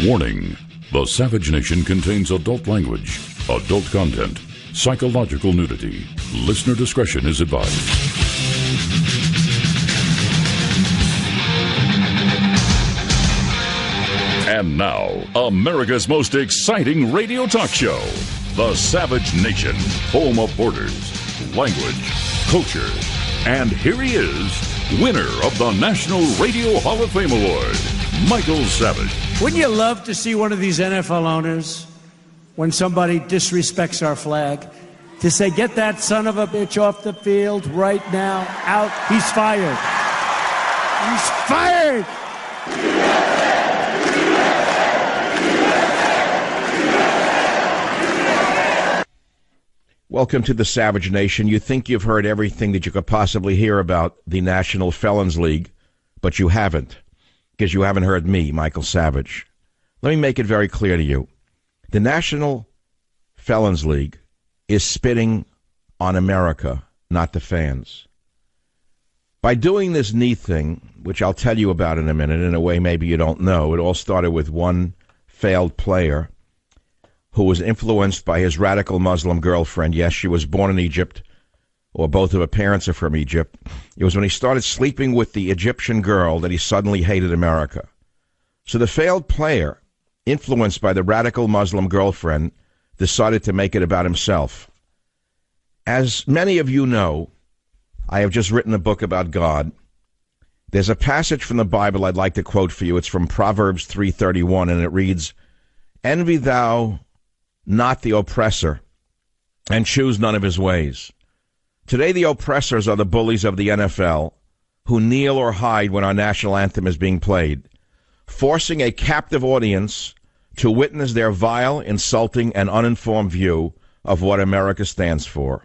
Warning: the Savage Nation contains adult language, adult content, psychological nudity. Listener discretion is advised. And now, America's most exciting radio talk show, The Savage Nation, home of borders, language, culture. And here he is, winner of the National Radio Hall of Fame Award, Michael Savage. Wouldn't you love to see one of these NFL owners, when somebody disrespects our flag, to say, get that son of a bitch off the field right now, out, he's fired. He's fired! Welcome to the Savage Nation. You think you've heard everything that you could possibly hear about the National Felons League, but you haven't, because you haven't heard me, Michael Savage. Let me make it very clear to you. The National Felons League is spitting on America, not the fans. By doing this knee thing, which I'll tell you about in a minute, in a way maybe you don't know, it all started with one failed player who was influenced by his radical Muslim girlfriend. Yes, she was born in Egypt, or both of her parents are from Egypt. It was when he started sleeping with the Egyptian girl that he suddenly hated America. So the failed player, influenced by the radical Muslim girlfriend, decided to make it about himself. As many of you know, I have just written a book about God. There's a passage from the Bible I'd like to quote for you. It's from Proverbs 3:31, and it reads, "Envy thou not the oppressor, and choose none of his ways." Today the oppressors are the bullies of the NFL, who kneel or hide when our national anthem is being played, forcing a captive audience to witness their vile, insulting, and uninformed view of what America stands for.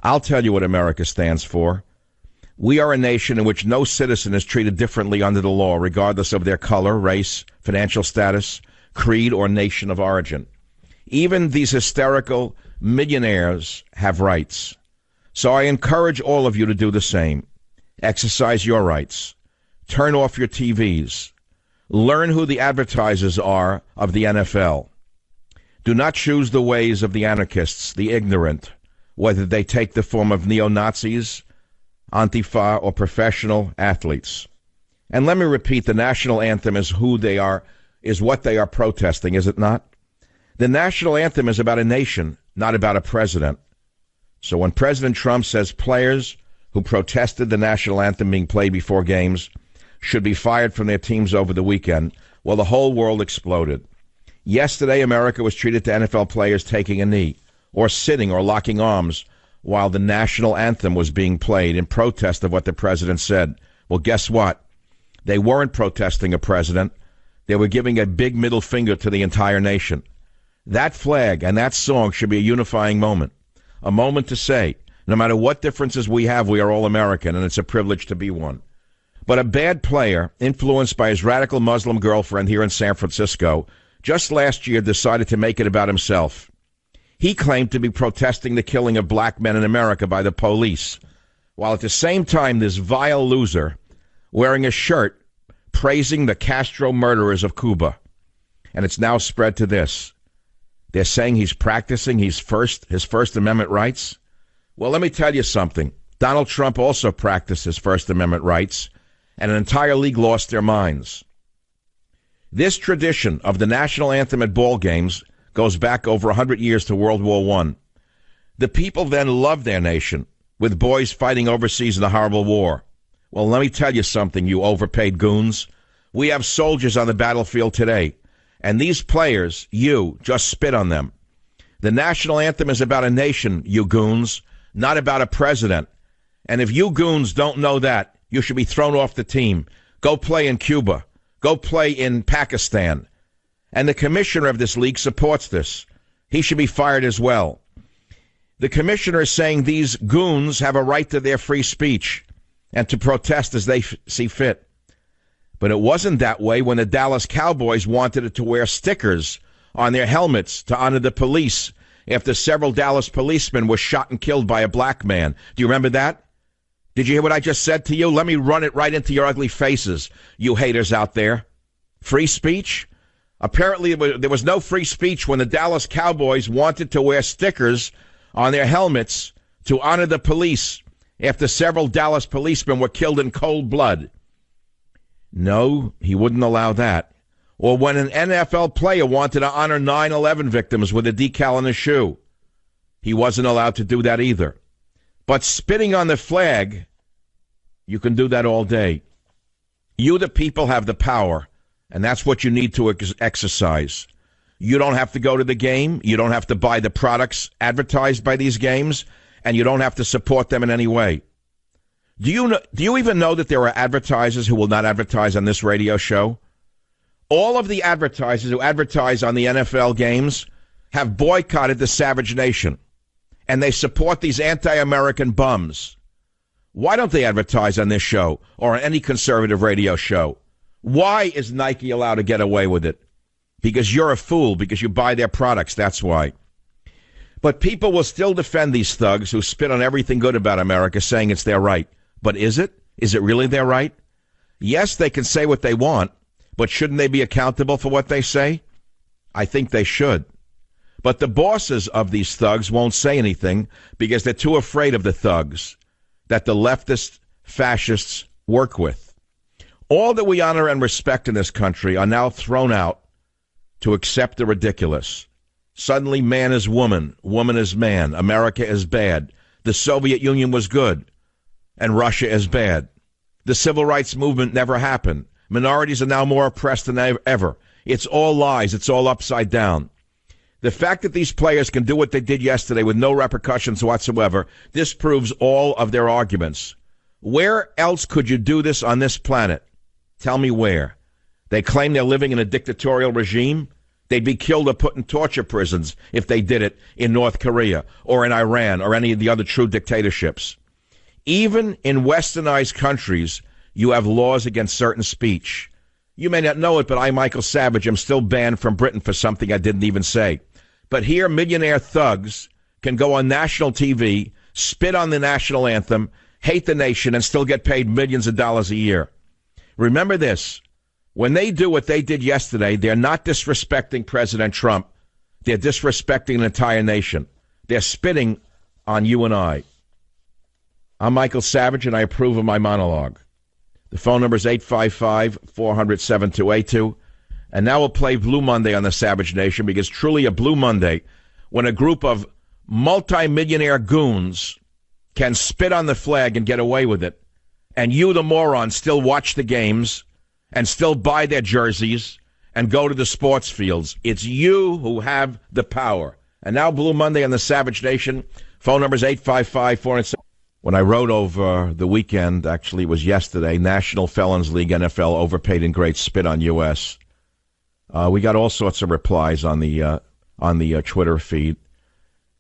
I'll tell you what America stands for. We are a nation in which no citizen is treated differently under the law, regardless of their color, race, financial status, creed, or nation of origin. Even these hysterical millionaires have rights. So I encourage all of you to do the same. Exercise your rights. Turn off your TVs. Learn who the advertisers are of the NFL. Do not choose the ways of the anarchists, the ignorant, whether they take the form of neo-Nazis, Antifa, or professional athletes. And let me repeat, the national anthem is who they are, is what they are protesting, is it not? The national anthem is about a nation, not about a president. So when President Trump says players who protested the national anthem being played before games should be fired from their teams over the weekend, well, the whole world exploded. Yesterday, America was treated to NFL players taking a knee, or sitting, or locking arms, while the national anthem was being played in protest of what the president said. Well, guess what? They weren't protesting a president. They were giving a big middle finger to the entire nation. That flag and that song should be a unifying moment, a moment to say, no matter what differences we have, we are all American, and it's a privilege to be one. But a bad player, influenced by his radical Muslim girlfriend here in San Francisco, just last year decided to make it about himself. He claimed to be protesting the killing of black men in America by the police, while at the same time this vile loser, wearing a shirt praising the Castro murderers of Cuba. And it's now spread to this. They're saying he's practicing his First Amendment rights. Well, let me tell you something. Donald Trump also practiced his First Amendment rights, and an entire league lost their minds. This tradition of the national anthem at ball games goes back over 100 years to World War I. The people then loved their nation, with boys fighting overseas in a horrible war. Well, let me tell you something, you overpaid goons. We have soldiers on the battlefield today. And these players, you, just spit on them. The national anthem is about a nation, you goons, not about a president. And if you goons don't know that, you should be thrown off the team. Go play in Cuba. Go play in Pakistan. And the commissioner of this league supports this. He should be fired as well. The commissioner is saying these goons have a right to their free speech and to protest as they see fit. But it wasn't that way when the Dallas Cowboys wanted it to wear stickers on their helmets to honor the police after several Dallas policemen were shot and killed by a black man. Do you remember that? Did you hear what I just said to you? Let me run it right into your ugly faces, you haters out there. Free speech? Apparently, there was no free speech when the Dallas Cowboys wanted to wear stickers on their helmets to honor the police after several Dallas policemen were killed in cold blood. No, he wouldn't allow that. Or when an NFL player wanted to honor 9/11 victims with a decal on his shoe, he wasn't allowed to do that either. But spitting on the flag, you can do that all day. You, the people, have the power, and that's what you need to exercise. You don't have to go to the game. You don't have to buy the products advertised by these games, and you don't have to support them in any way. Do you even know that there are advertisers who will not advertise on this radio show? All of the advertisers who advertise on the NFL games have boycotted the Savage Nation, and they support these anti-American bums. Why don't they advertise on this show or on any conservative radio show? Why is Nike allowed to get away with it? Because you're a fool, because you buy their products, that's why. But people will still defend these thugs who spit on everything good about America, saying it's their right. But is it? Is it really their right? Yes, they can say what they want, but shouldn't they be accountable for what they say? I think they should. But the bosses of these thugs won't say anything because they're too afraid of the thugs that the leftist fascists work with. All that we honor and respect in this country are now thrown out to accept the ridiculous. Suddenly man is woman, woman is man, America is bad, the Soviet Union was good, and Russia is bad. The civil rights movement never happened. Minorities are now more oppressed than ever. It's all lies. It's all upside down. The fact that these players can do what they did yesterday with no repercussions whatsoever disproves all of their arguments. Where else could you do this on this planet? Tell me where. They claim they're living in a dictatorial regime. They'd be killed or put in torture prisons if they did it in North Korea or in Iran or any of the other true dictatorships. Even in westernized countries, you have laws against certain speech. You may not know it, but I, Michael Savage, am still banned from Britain for something I didn't even say. But here, millionaire thugs can go on national TV, spit on the national anthem, hate the nation, and still get paid millions of dollars a year. Remember this. When they do what they did yesterday, they're not disrespecting President Trump. They're disrespecting an entire nation. They're spitting on you and I. I'm Michael Savage, and I approve of my monologue. The phone number is 855-400-7282. And now we'll play Blue Monday on the Savage Nation, because truly a Blue Monday when a group of multimillionaire goons can spit on the flag and get away with it, and you, the moron, still watch the games and still buy their jerseys and go to the sports fields. It's you who have the power. And now Blue Monday on the Savage Nation. Phone number is 855-400. When I wrote over the weekend, actually it was yesterday, National Felons League, NFL, overpaid in great spit on U.S., we got all sorts of replies on the Twitter feed.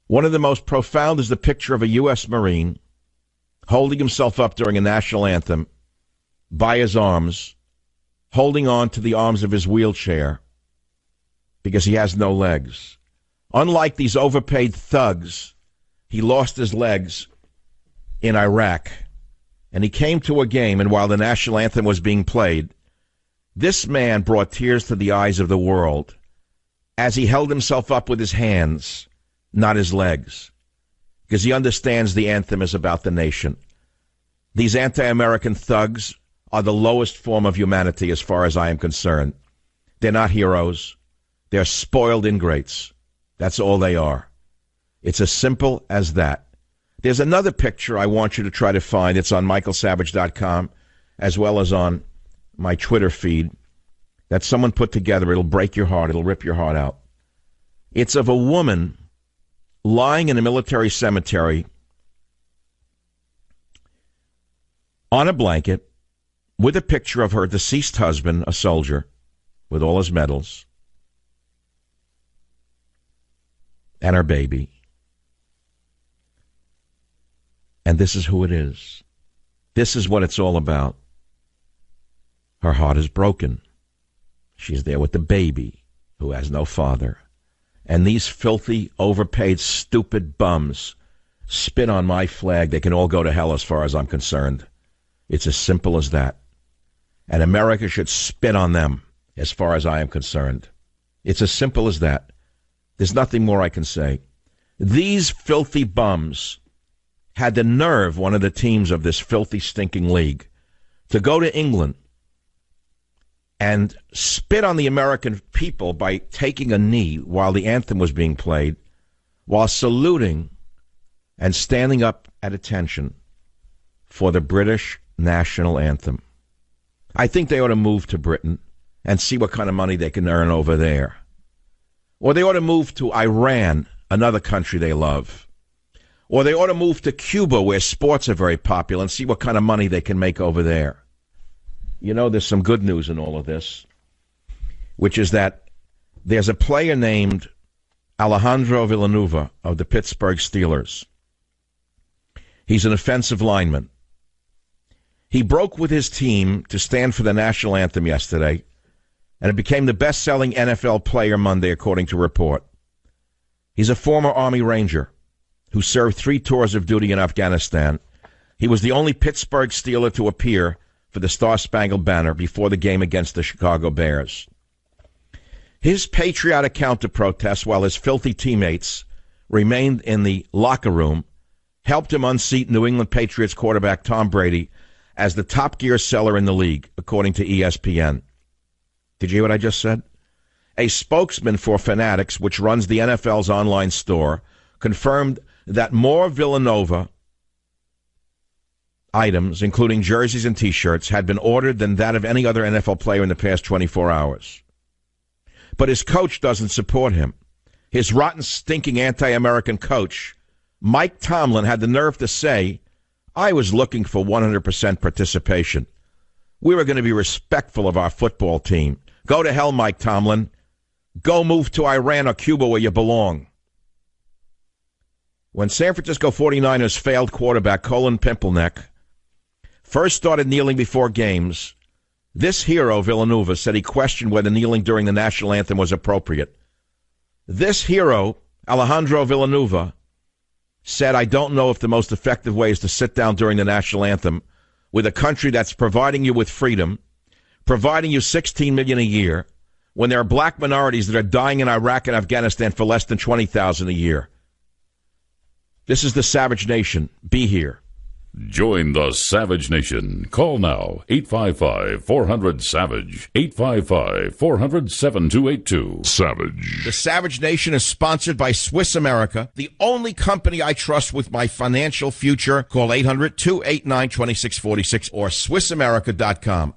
One of the most profound is the picture of a U.S. Marine holding himself up during a national anthem by his arms, holding on to the arms of his wheelchair because he has no legs. Unlike these overpaid thugs, he lost his legs in Iraq, and he came to a game, and while the national anthem was being played, this man brought tears to the eyes of the world as he held himself up with his hands, not his legs, because he understands the anthem is about the nation. These anti-American thugs are the lowest form of humanity as far as I am concerned. They're not heroes. They're spoiled ingrates. That's all they are. It's as simple as that. There's another picture I want you to try to find. It's on michaelsavage.com as well as on my Twitter feed that someone put together. It'll break your heart. It'll rip your heart out. It's of a woman lying in a military cemetery on a blanket with a picture of her deceased husband, a soldier, with all his medals, and her baby. And this is who it is. This is what it's all about. Her heart is broken. She's there with the baby who has no father. And these filthy, overpaid, stupid bums spit on my flag. They can all go to hell as far as I'm concerned. It's as simple as that. And America should spit on them as far as I am concerned. It's as simple as that. There's nothing more I can say. These filthy bums had the nerve, one of the teams of this filthy, stinking league, to go to England and spit on the American people by taking a knee while the anthem was being played, while saluting and standing up at attention for the British national anthem. I think they ought to move to Britain and see what kind of money they can earn over there. Or they ought to move to Iran, another country they love. Or they ought to move to Cuba, where sports are very popular, and see what kind of money they can make over there. You know, there's some good news in all of this, which is that there's a player named Alejandro Villanueva of the Pittsburgh Steelers. He's an offensive lineman. He broke with his team to stand for the national anthem yesterday, and it became the best-selling NFL player Monday, according to a report. He's a former Army Ranger who served 3 tours of duty in Afghanistan. He was the only Pittsburgh Steeler to appear for the Star-Spangled Banner before the game against the Chicago Bears. His patriotic counter-protest, while his filthy teammates remained in the locker room, helped him unseat New England Patriots quarterback Tom Brady as the top gear seller in the league, according to ESPN. Did you hear what I just said? A spokesman for Fanatics, which runs the NFL's online store, confirmed that more Villanova items, including jerseys and T-shirts, had been ordered than that of any other NFL player in the past 24 hours. But his coach doesn't support him. His rotten, stinking anti-American coach, Mike Tomlin, had the nerve to say, "I was looking for 100% participation. We were going to be respectful of our football team." Go to hell, Mike Tomlin. Go move to Iran or Cuba where you belong. When San Francisco 49ers failed quarterback Colin Pimpleneck first started kneeling before games, this hero, Villanueva, said he questioned whether kneeling during the national anthem was appropriate. This hero, Alejandro Villanueva, said, "I don't know if the most effective way is to sit down during the national anthem with a country that's providing you with freedom, providing you $16 million a year, when there are black minorities that are dying in Iraq and Afghanistan for less than $20,000 a year." This is the Savage Nation. Be here. Join the Savage Nation. Call now, 855-400-SAVAGE, 855-400-7282. Savage. The Savage Nation is sponsored by Swiss America, the only company I trust with my financial future. Call 800-289-2646 or SwissAmerica.com.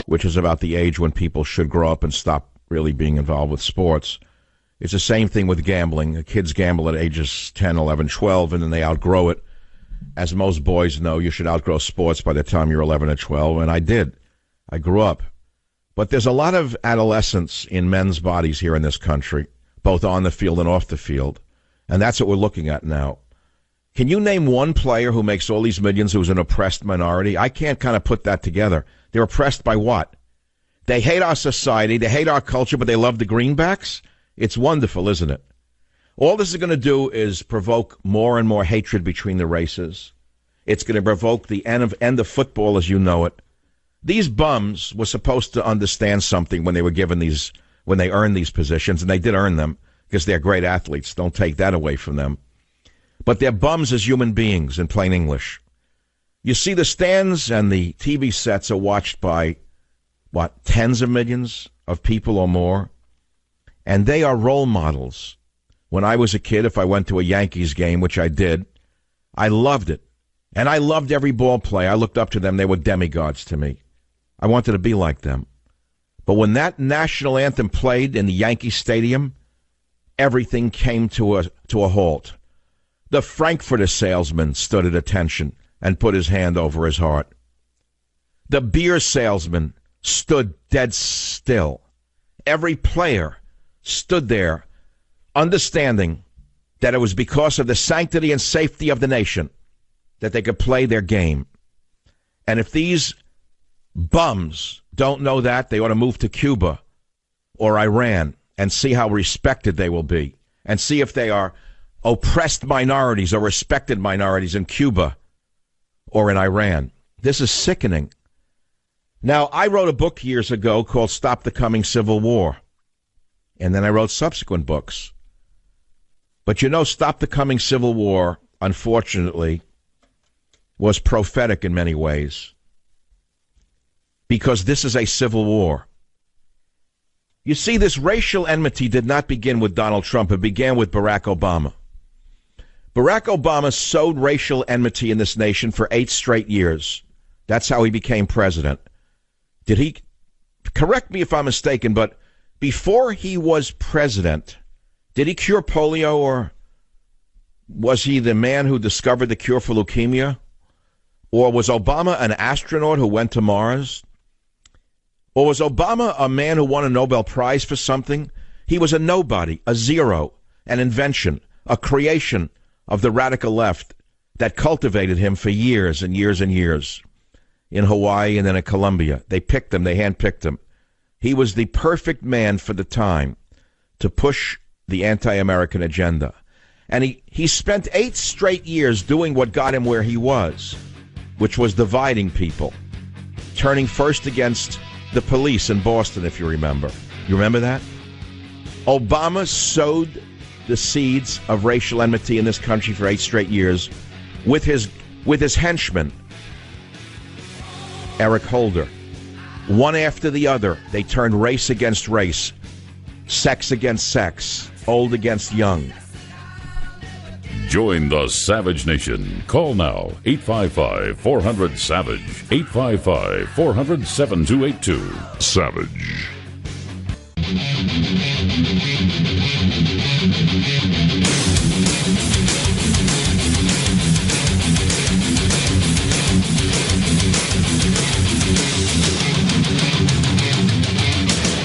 Which is about the age when people should grow up and stop really being involved with sports. It's the same thing with gambling. The kids gamble at ages 10, 11, 12, and then they outgrow it. As most boys know, you should outgrow sports by the time you're 11 or 12, and I did. I grew up. But there's a lot of adolescence in men's bodies here in this country, both on the field and off the field, and that's what we're looking at now. Can you name one player who makes all these millions who's an oppressed minority? I can't kind of put that together. They're oppressed by what? They hate our society, they hate our culture, but they love the greenbacks? It's wonderful, isn't it? All this is going to do is provoke more and more hatred between the races. It's going to provoke the end of football as you know it. These bums were supposed to understand something when they were given these, when they earned these positions, and they did earn them because they're great athletes. Don't take that away from them. But they're bums as human beings, in plain English. You see, the stands and the TV sets are watched by, tens of millions of people or more? And they are role models. When I was a kid, if I went to a Yankees game, which I did, I loved it. And I loved every ball player. I looked up to them. They were demigods to me. I wanted to be like them. But when that national anthem played in the Yankee Stadium, everything came to a halt. The Frankfurter salesman stood at attention and put his hand over his heart. The beer salesman stood dead still. Every player stood there understanding that it was because of the sanctity and safety of the nation that they could play their game. And if these bums don't know that, they ought to move to Cuba or Iran and see how respected they will be. and see if they are oppressed minorities or respected minorities in Cuba or in Iran. This is sickening. Now, I wrote a book years ago called Stop the Coming Civil War, and then I wrote subsequent books. But Stop the Coming Civil War, unfortunately, was prophetic in many ways, because this is a civil war. You see, this racial enmity did not begin with Donald Trump. It began with Barack Obama. Barack Obama sowed racial enmity in this nation for 8 straight years. That's how he became president. Did he, correct me if I'm mistaken, but before he was president, did he cure polio, or was he the man who discovered the cure for leukemia? Or was Obama an astronaut who went to Mars? Or was Obama a man who won a Nobel Prize for something? He was a nobody, a zero, an invention, a creation of the radical left that cultivated him for years and years and years in Hawaii and then in Colombia. They picked him. They handpicked him. He was the perfect man for the time to push the anti-American agenda. And he spent 8 straight years doing what got him where he was, which was dividing people, turning first against the police in Boston, if you remember. You remember that? Obama sowed the seeds of racial enmity in this country for 8 straight years with his henchmen, Eric Holder. One after the other, they turned race against race, sex against sex, old against young. Join the Savage Nation. Call now, 855-400-SAVAGE, 855-400-7282. Savage.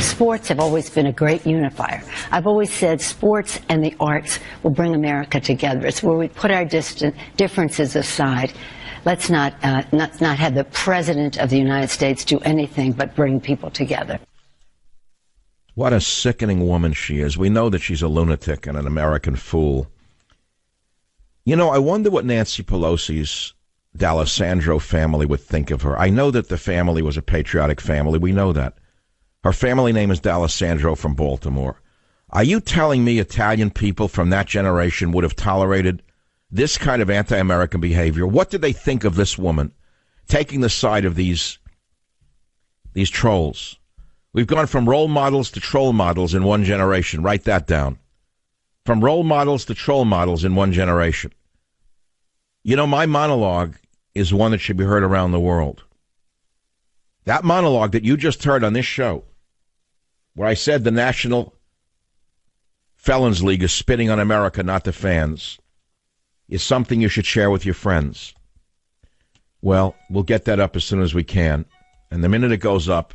Sports have always been a great unifier. I've always said sports and the arts will bring America together. It's where we put our differences aside. Let's not have the President of the United States do anything but bring people together. What a sickening woman she is. We know that she's a lunatic and an American fool. I wonder what Nancy Pelosi's D'Alessandro family would think of her. I know that the family was a patriotic family. We know that. Her family name is D'Alessandro from Baltimore. Are you telling me Italian people from that generation would have tolerated this kind of anti-American behavior? What did they think of this woman taking the side of these trolls? We've gone from role models to troll models in one generation. Write that down. From role models to troll models in one generation. My monologue is one that should be heard around the world. That monologue that you just heard on this show, where I said the National Felons League is spitting on America, not the fans, is something you should share with your friends. Well, we'll get that up as soon as we can. And the minute it goes up,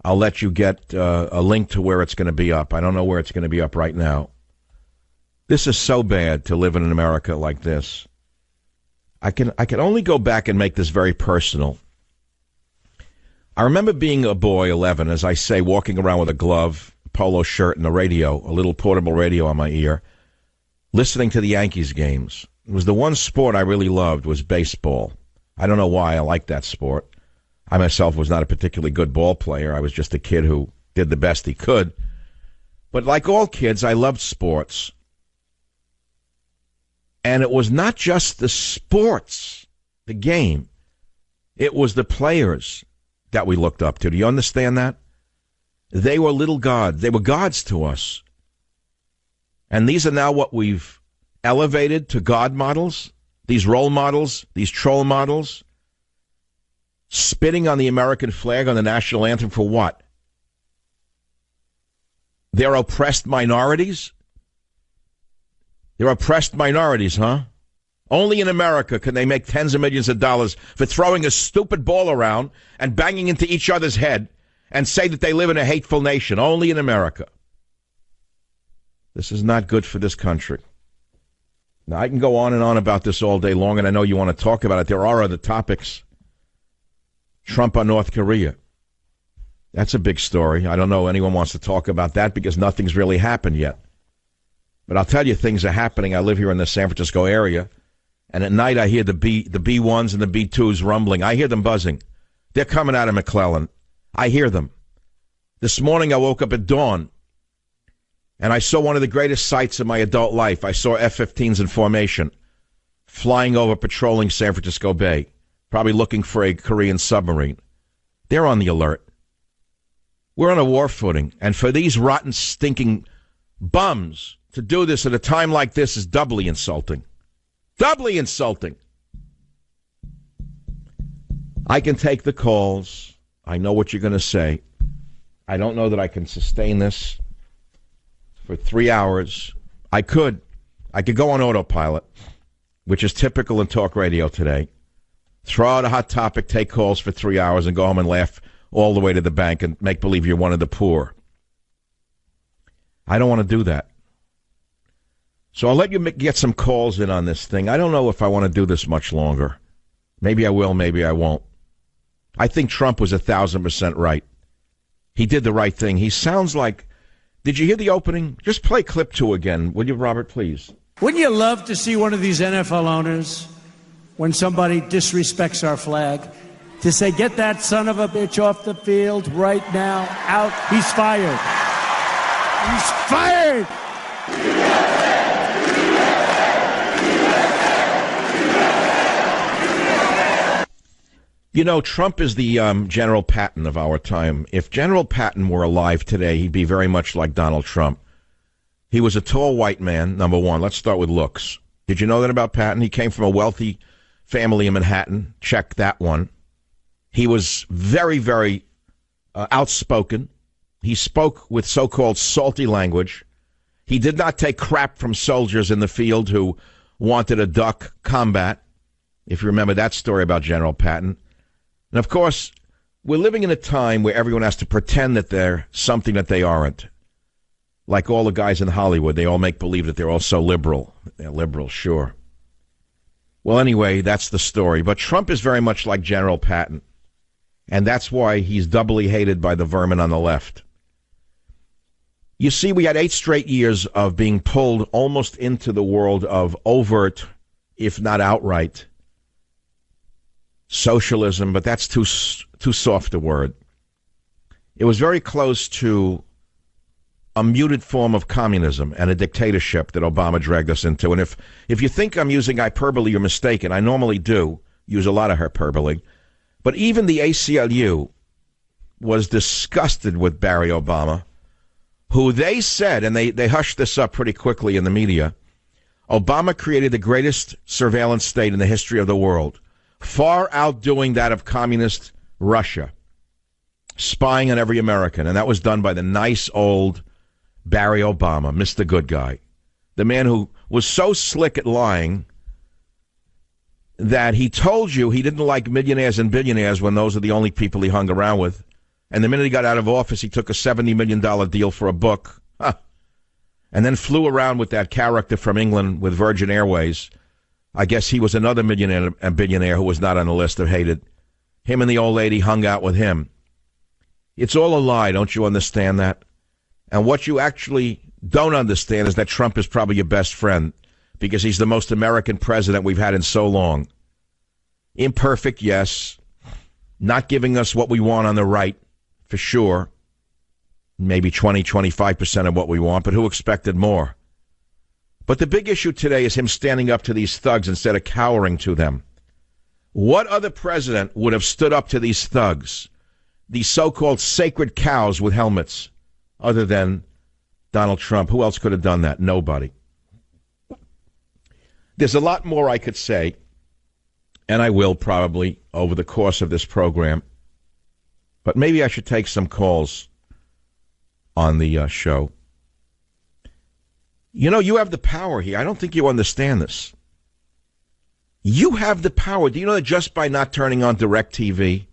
I'll let you get a link to where it's going to be up. I don't know where it's going to be up right now. This is so bad to live in an America like this. I can only go back and make this very personal. I remember being a boy, 11, as I say, walking around with a glove, polo shirt, and a radio, a little portable radio on my ear, listening to the Yankees games. It was the one sport I really loved was baseball. I don't know why I liked that sport. I myself was not a particularly good ball player. I was just a kid who did the best he could. But like all kids, I loved sports. And it was not just the sports, the game. It was the players that we looked up to. Do you understand that? They were little gods. They were gods to us. And these are now what we've elevated to God models, these role models, these troll models, spitting on the American flag, on the national anthem for what? They're oppressed minorities? They're oppressed minorities, huh? Only in America can they make tens of millions of dollars for throwing a stupid ball around and banging into each other's head and say that they live in a hateful nation. Only in America. This is not good for this country. Now, I can go on and on about this all day long, and I know you want to talk about it. There are other topics. Trump on North Korea. That's a big story. I don't know anyone wants to talk about that because nothing's really happened yet. But I'll tell you, things are happening. I live here in the San Francisco area, and at night I hear the B1s and the B2s rumbling. I hear them buzzing. They're coming out of McClellan. I hear them. This morning I woke up at dawn, and I saw one of the greatest sights of my adult life. I saw F-15s in formation, flying over, patrolling San Francisco Bay, probably looking for a Korean submarine. They're on the alert. We're on a war footing, and for these rotten, stinking bums to do this at a time like this is doubly insulting. Doubly insulting. I can take the calls. I know what you're going to say. I don't know that I can sustain this for 3 hours. I could go on autopilot, which is typical in talk radio today. Throw out a hot topic, take calls for 3 hours, and go home and laugh all the way to the bank and make believe you're one of the poor. I don't want to do that. So I'll let you get some calls in on this thing. I don't know if I want to do this much longer. Maybe I will, maybe I won't. I think Trump was 1,000% right. He did the right thing. He sounds like... Did you hear the opening? Just play clip 2 again, will you, Robert, please? Wouldn't you love to see one of these NFL owners, when somebody disrespects our flag, to say, get that son of a bitch off the field right now, out, he's fired. He's fired! You know, Trump is the General Patton of our time. If General Patton were alive today, he'd be very much like Donald Trump. He was a tall white man, number one. Let's start with looks. Did you know that about Patton? He came from a wealthy family in Manhattan. Check that one. He was very, very outspoken. He spoke with so-called salty language. He did not take crap from soldiers in the field who wanted to duck combat, if you remember that story about General Patton. And, of course, we're living in a time where everyone has to pretend that they're something that they aren't. Like all the guys in Hollywood, they all make believe that they're all so liberal. They're liberal, sure. Well, anyway, that's the story. But Trump is very much like General Patton. And that's why he's doubly hated by the vermin on the left. You see, we had 8 straight years of being pulled almost into the world of overt, if not outright, socialism, but that's too soft a word. It was very close to a muted form of communism and a dictatorship that Obama dragged us into. And if you think I'm using hyperbole, you're mistaken. I normally do use a lot of hyperbole. But even the ACLU was disgusted with Barry Obama, who they said, and they hushed this up pretty quickly in the media, Obama created the greatest surveillance state in the history of the world, far outdoing that of communist Russia, spying on every American. And that was done by the nice old Barry Obama, Mr. Good Guy, the man who was so slick at lying that he told you he didn't like millionaires and billionaires when those are the only people he hung around with. And the minute he got out of office, he took a $70 million deal for a book, and then flew around with that character from England with Virgin Airways. I guess he was another millionaire and billionaire who was not on the list of hated. Him and the old lady hung out with him. It's all a lie, don't you understand that? And what you actually don't understand is that Trump is probably your best friend because he's the most American president we've had in so long. Imperfect, yes. Not giving us what we want on the right, for sure. Maybe 20-25% of what we want, but who expected more? But the big issue today is him standing up to these thugs instead of cowering to them. What other president would have stood up to these thugs, these so-called sacred cows with helmets, other than Donald Trump? Who else could have done that? Nobody. There's a lot more I could say, and I will probably over the course of this program, but maybe I should take some calls on the show. You know, you have the power here. I don't think you understand this. You have the power. Do you know that just by not turning on DirecTV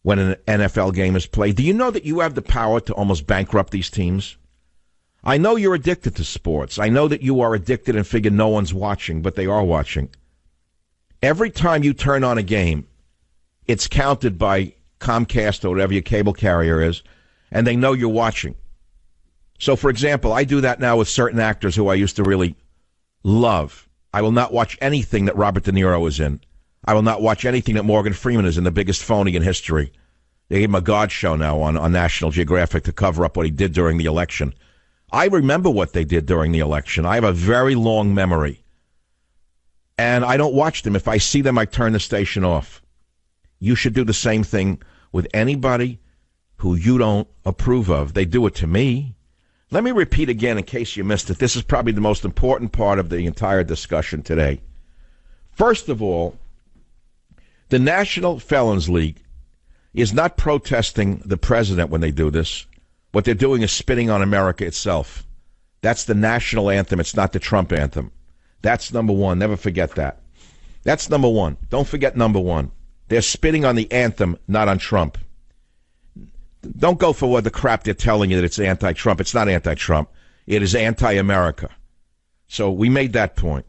when an NFL game is played, do you know that you have the power to almost bankrupt these teams? I know you're addicted to sports. I know that you are addicted and figure no one's watching, but they are watching. Every time you turn on a game, it's counted by Comcast or whatever your cable carrier is, and they know you're watching. So, for example, I do that now with certain actors who I used to really love. I will not watch anything that Robert De Niro is in. I will not watch anything that Morgan Freeman is in, the biggest phony in history. They gave him a God show now on National Geographic to cover up what he did during the election. I remember what they did during the election. I have a very long memory. And I don't watch them. If I see them, I turn the station off. You should do the same thing with anybody who you don't approve of. They do it to me. Let me repeat again in case you missed it. This is probably the most important part of the entire discussion today. First of all, the National Felons League is not protesting the president when they do this. What they're doing is spitting on America itself. That's the national anthem. It's not the Trump anthem. That's number one. Never forget that. That's number one. Don't forget number one. They're spitting on the anthem, not on Trump. Don't go for what the crap they're telling you that it's anti-Trump. It's not anti-Trump. It is anti-America. So we made that point.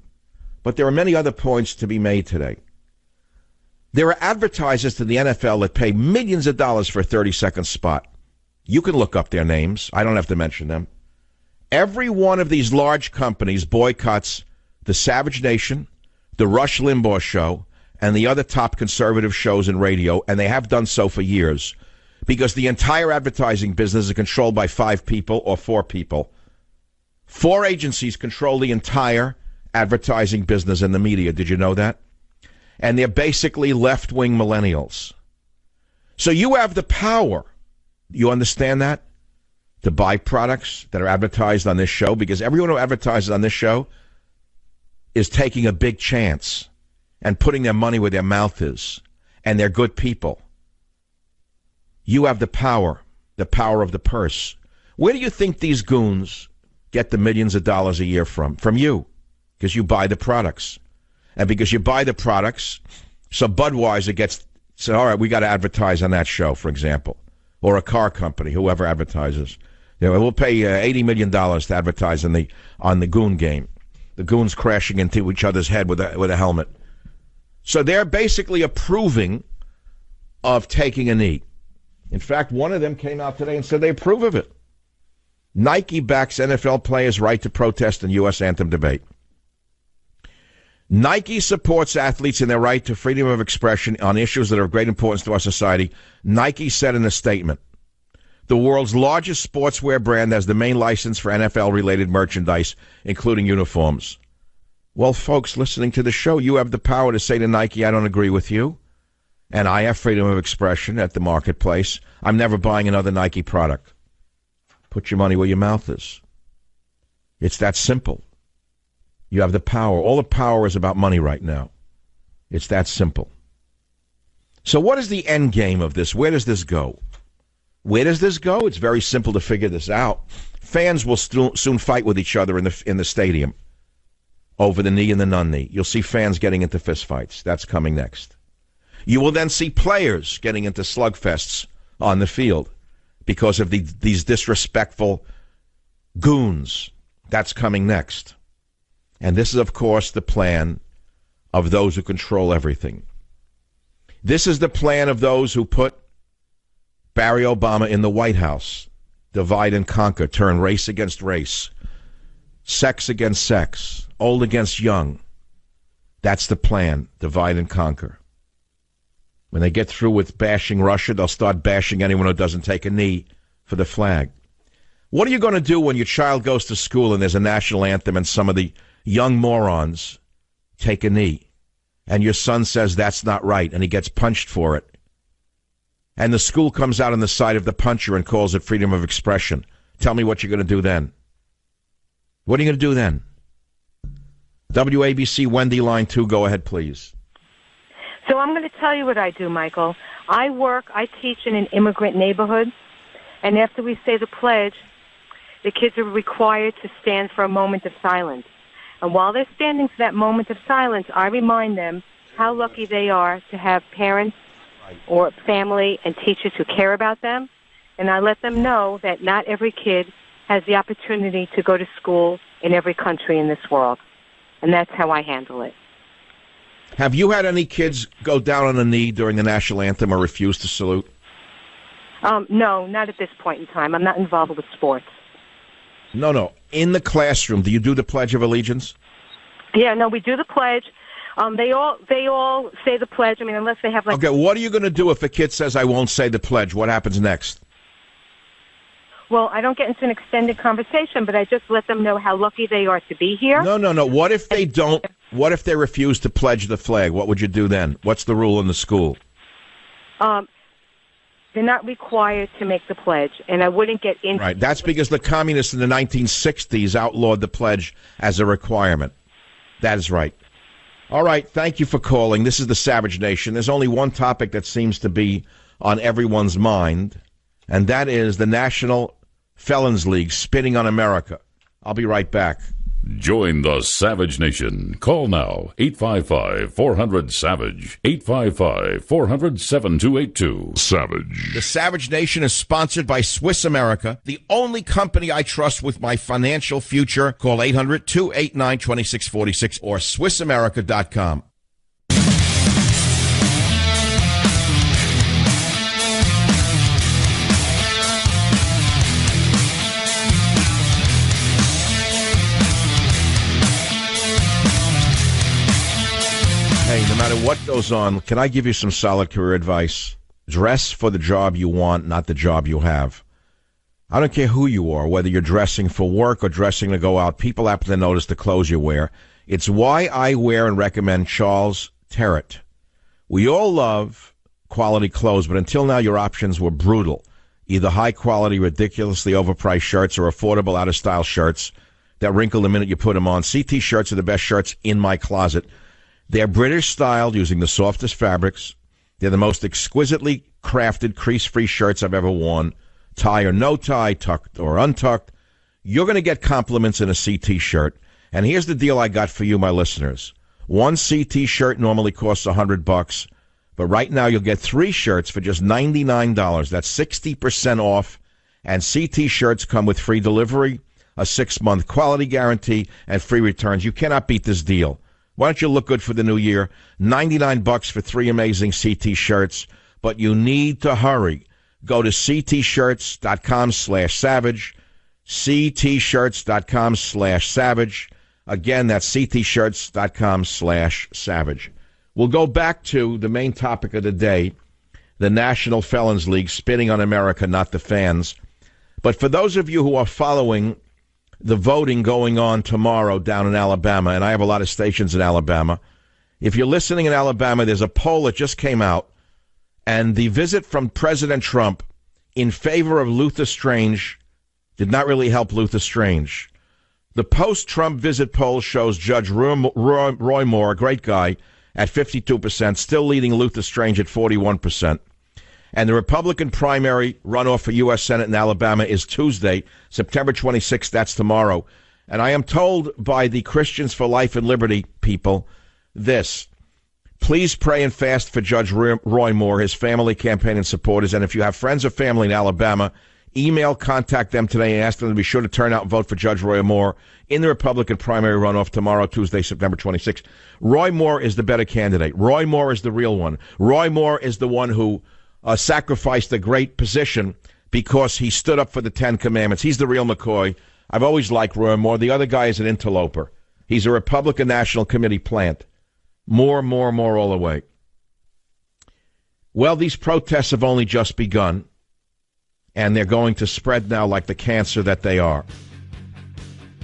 But there are many other points to be made today. There are advertisers to the NFL that pay millions of dollars for a 30-second spot. You can look up their names. I don't have to mention them. Every one of these large companies boycotts the Savage Nation, the Rush Limbaugh Show, and the other top conservative shows in radio, and they have done so for years, because the entire advertising business is controlled by 5 people or 4 people. 4 agencies control the entire advertising business and the media. Did you know that? And they're basically left-wing millennials. So you have the power, you understand that, to buy products that are advertised on this show, because everyone who advertises on this show is taking a big chance and putting their money where their mouth is, and they're good people. You have the power of the purse. Where do you think these goons get the millions of dollars a year from? From you, because you buy the products. And because you buy the products, so Budweiser said, all right, we got to advertise on that show, for example, or a car company, whoever advertises. You know, we'll pay $80 million to advertise on the goon game. The goons crashing into each other's head with a helmet. So they're basically approving of taking a knee. In fact, one of them came out today and said they approve of it. Nike backs NFL players' right to protest in U.S. anthem debate. Nike supports athletes in their right to freedom of expression on issues that are of great importance to our society. Nike said in a statement, the world's largest sportswear brand has the main license for NFL-related merchandise, including uniforms. Well, folks, listening to the show, you have the power to say to Nike, I don't agree with you, and I have freedom of expression at the marketplace. I'm never buying another Nike product. Put your money where your mouth is. It's that simple. You have the power. All the power is about money right now. It's that simple. So what is the end game of this? Where does this go? Where does this go? It's very simple to figure this out. Fans will soon fight with each other in the stadium over the knee and the non-knee. You'll see fans getting into fistfights. That's coming next. You will then see players getting into slugfests on the field because of these disrespectful goons. That's coming next. And this is, of course, the plan of those who control everything. This is the plan of those who put Barry Obama in the White House. Divide and conquer, turn race against race, sex against sex, old against young. That's the plan, divide and conquer. When they get through with bashing Russia, they'll start bashing anyone who doesn't take a knee for the flag. What are you going to do when your child goes to school and there's a national anthem and some of the young morons take a knee, and your son says that's not right, and he gets punched for it, and the school comes out on the side of the puncher and calls it freedom of expression? Tell me what you're going to do then. What are you going to do then? WABC, Wendy, line 2, go ahead, please. So I'm going to tell you what I do, Michael. I teach in an immigrant neighborhood, and after we say the pledge, the kids are required to stand for a moment of silence. And while they're standing for that moment of silence, I remind them how lucky they are to have parents or family and teachers who care about them. And I let them know that not every kid has the opportunity to go to school in every country in this world. And that's how I handle it. Have you had any kids go down on a knee during the national anthem or refuse to salute? No, not at this point in time. I'm not involved with sports. No. In the classroom, do you do the Pledge of Allegiance? Yeah, no, we do the pledge. They all say the pledge. I mean, unless they have like. Okay, what are you going to do if a kid says, I won't say the pledge? What happens next? Well, I don't get into an extended conversation, but I just let them know how lucky they are to be here. No. What if they don't? What if they refuse to pledge the flag? What would you do then? What's the rule in the school? They're not required to make the pledge, and I wouldn't get into. Right. That's because the communists in the 1960s outlawed the pledge as a requirement. That is right. All right. Thank you for calling. This is the Savage Nation. There's only one topic that seems to be on everyone's mind, and that is the National Felons League spitting on America. I'll be right back. Join the Savage Nation. Call now, 855-400-SAVAGE, 855-400-7282. Savage. The Savage Nation is sponsored by Swiss America, the only company I trust with my financial future. Call 800-289-2646 or SwissAmerica.com. Hey, no matter what goes on, can I give you some solid career advice? Dress for the job you want, not the job you have. I don't care who you are, whether you're dressing for work or dressing to go out. People happen to notice the clothes you wear. It's why I wear and recommend Charles Terrett. We all love quality clothes, but until now your options were brutal. Either high-quality, ridiculously overpriced shirts or affordable, out-of-style shirts that wrinkle the minute you put them on. CT shirts are the best shirts in my closet. They're British styled using the softest fabrics. They're the most exquisitely crafted crease-free shirts I've ever worn. Tie or no tie, tucked or untucked. You're going to get compliments in a CT shirt. And here's the deal I got for you, my listeners. One CT shirt normally costs $100, but right now you'll get 3 shirts for just $99. That's 60% off. And CT shirts come with free delivery, a 6-month quality guarantee, and free returns. You cannot beat this deal. Why don't you look good for the new year? $99 for 3 amazing CT shirts, but you need to hurry. Go to ctshirts.com/savage, ctshirts.com/savage. Again, that's ctshirts.com/savage. We'll go back to the main topic of the day, the National Felons League spitting on America, not the fans. But for those of you who are following the voting going on tomorrow down in Alabama, and I have a lot of stations in Alabama. If you're listening in Alabama, there's a poll that just came out, and the visit from President Trump in favor of Luther Strange did not really help Luther Strange. The post-Trump visit poll shows Judge Roy Moore, a great guy, at 52%, still leading Luther Strange at 41%. And the Republican primary runoff for U.S. Senate in Alabama is Tuesday, September 26th. That's tomorrow. And I am told by the Christians for Life and Liberty people this. Please pray and fast for Judge Roy Moore, his family, campaign, and supporters. And if you have friends or family in Alabama, contact them today and ask them to be sure to turn out and vote for Judge Roy Moore in the Republican primary runoff tomorrow, Tuesday, September 26th. Roy Moore is the better candidate. Roy Moore is the real one. Roy Moore is the one who sacrificed a great position because he stood up for the 10 Commandments. He's the real McCoy. I've always liked Roy Moore. The other guy is an interloper. He's a Republican National Committee plant. More all the way. Well, these protests have only just begun, and they're going to spread now like the cancer that they are.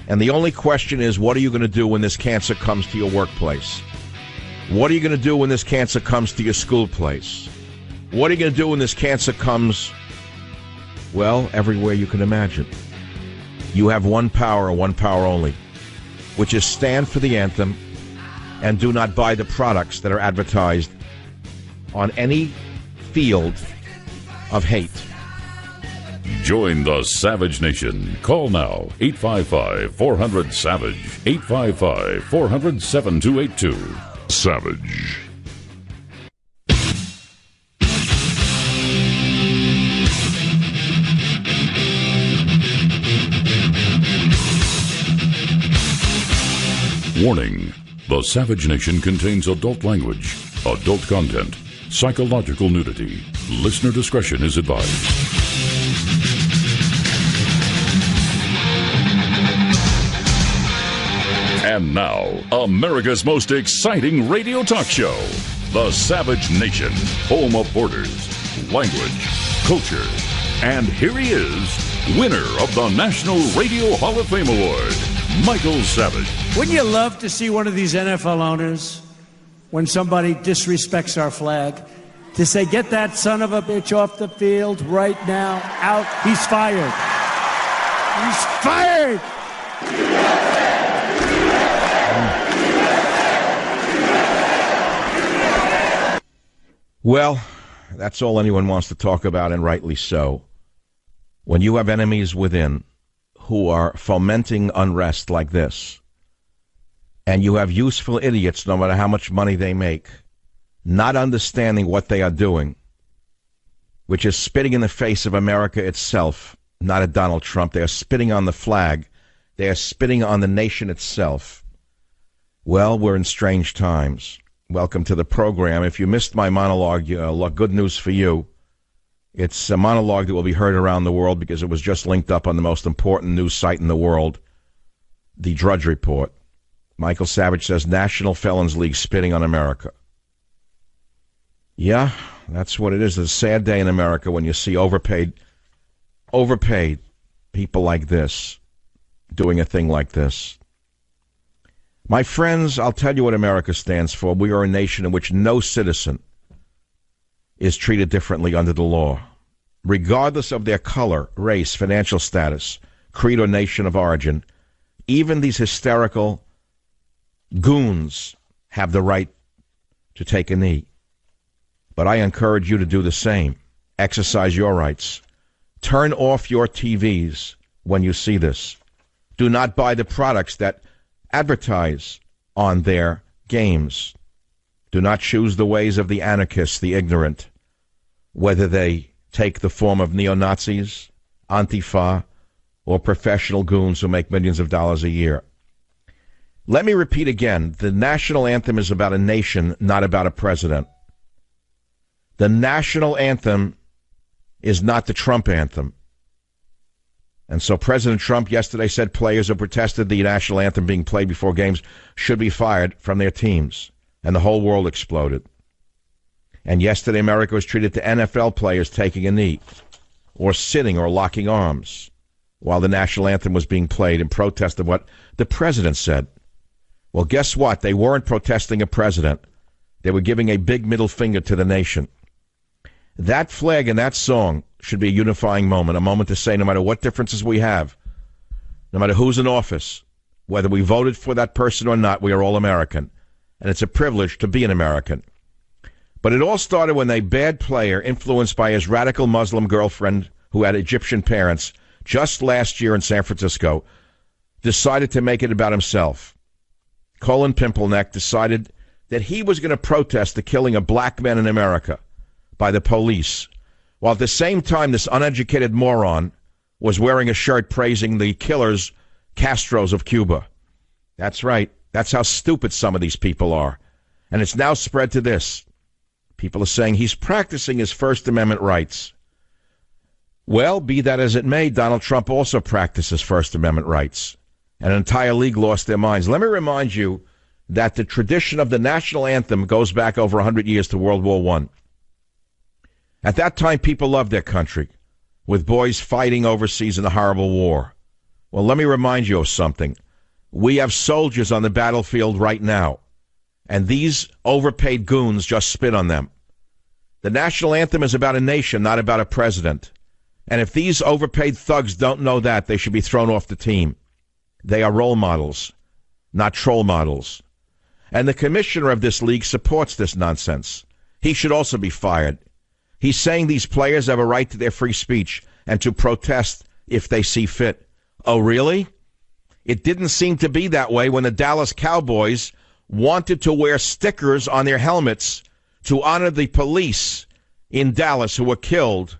And the only question is, what are you going to do when this cancer comes to your workplace? What are you going to do when this cancer comes to your school place? What are you going to do when this cancer comes, well, everywhere you can imagine? You have one power and one power only, which is stand for the anthem and do not buy the products that are advertised on any field of hate. Join the Savage Nation. Call now, 855-400-SAVAGE, 855-400-7282. Savage. Warning. The Savage Nation contains adult language, adult content, psychological nudity. Listener discretion is advised. And now, America's most exciting radio talk show, The Savage Nation, home of borders, language, culture. And here he is, winner of the National Radio Hall of Fame Award, Michael Savage. Wouldn't you love to see one of these NFL owners, when somebody disrespects our flag, to say, get that son of a bitch off the field right now, out, he's fired. He's fired! Well, that's all anyone wants to talk about, and rightly so. When you have enemies within who are fomenting unrest like this, and you have useful idiots, no matter how much money they make, not understanding what they are doing, which is spitting in the face of America itself, not at Donald Trump. They are spitting on the flag. They are spitting on the nation itself. Well, we're in strange times. Welcome to the program. If you missed my monologue, good news for you. It's a monologue that will be heard around the world because it was just linked up on the most important news site in the world, the Drudge Report. Michael Savage says National Felons League spitting on America. Yeah, that's what it is. It's a sad day in America when you see overpaid people like this doing a thing like this. My friends, I'll tell you what America stands for. We are a nation in which no citizen is treated differently under the law, regardless of their color, race, financial status, creed, or nation of origin. Even these hysterical goons have the right to take a knee. But I encourage you to do the same. Exercise your rights. Turn off your TVs when you see this. Do not buy the products that advertise on their games. Do not choose the ways of the anarchists, the ignorant, whether they take the form of neo-Nazis, Antifa, or professional goons who make millions of dollars a year. Let me repeat again, the national anthem is about a nation, not about a president. The national anthem is not the Trump anthem. And so President Trump yesterday said players who protested the national anthem being played before games should be fired from their teams. And the whole world exploded. And yesterday America was treated to NFL players taking a knee or sitting or locking arms while the national anthem was being played in protest of what the president said. Well, guess what? They weren't protesting a president. They were giving a big middle finger to the nation. That flag and that song should be a unifying moment, a moment to say no matter what differences we have, no matter who's in office, whether we voted for that person or not, we are all American. And it's a privilege to be an American. But it all started when a bad player, influenced by his radical Muslim girlfriend who had Egyptian parents, just last year in San Francisco, decided to make it about himself. Colin Pimpleneck decided that he was going to protest the killing of black men in America by the police, while at the same time this uneducated moron was wearing a shirt praising the killers, Castros of Cuba. That's right. That's how stupid some of these people are. And it's now spread to this. People are saying he's practicing his First Amendment rights. Well, be that as it may, Donald Trump also practices First Amendment rights. And an entire league lost their minds. Let me remind you that the tradition of the national anthem goes back over 100 years to World War I. At that time, people loved their country, with boys fighting overseas in a horrible war. Well, let me remind you of something. We have soldiers on the battlefield right now, and these overpaid goons just spit on them. The national anthem is about a nation, not about a president. And if these overpaid thugs don't know that, they should be thrown off the team. They are role models, not troll models. And the commissioner of this league supports this nonsense. He should also be fired. He's saying these players have a right to their free speech and to protest if they see fit. Oh, really? It didn't seem to be that way when the Dallas Cowboys wanted to wear stickers on their helmets to honor the police in Dallas who were killed.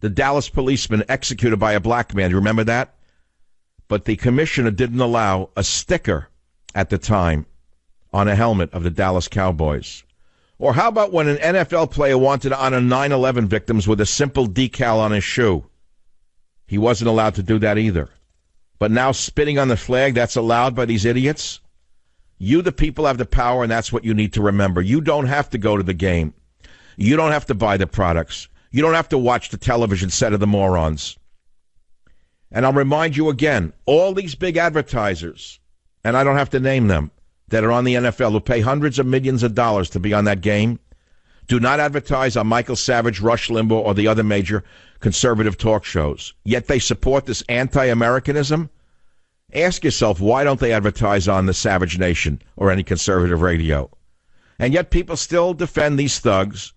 The Dallas policeman executed by a black man. You remember that? But the commissioner didn't allow a sticker at the time on a helmet of the Dallas Cowboys. Or how about when an NFL player wanted to honor 9/11 victims with a simple decal on his shoe? He wasn't allowed to do that either. But now spitting on the flag, that's allowed by these idiots? You, the people, have the power, and that's what you need to remember. You don't have to go to the game. You don't have to buy the products. You don't have to watch the television set of the morons. And I'll remind you again, all these big advertisers, and I don't have to name them, that are on the NFL, who pay hundreds of millions of dollars to be on that game, do not advertise on Michael Savage, Rush Limbaugh, or the other major conservative talk shows. Yet they support this anti-Americanism. Ask yourself, why don't they advertise on the Savage Nation or any conservative radio? And yet people still defend these thugs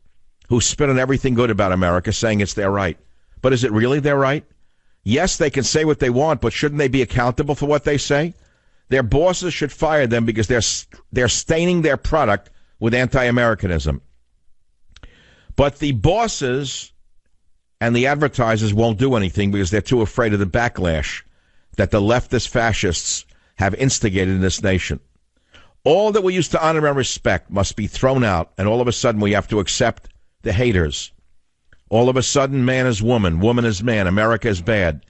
who spit on everything good about America, saying it's their right. But is it really their right? Yes, they can say what they want, but shouldn't they be accountable for what they say? Their bosses should fire them because they're staining their product with anti-Americanism. But the bosses and the advertisers won't do anything because they're too afraid of the backlash that the leftist fascists have instigated in this nation. All that we used to honor and respect must be thrown out, and all of a sudden we have to accept the haters. All of a sudden, man is woman, woman is man, America is bad,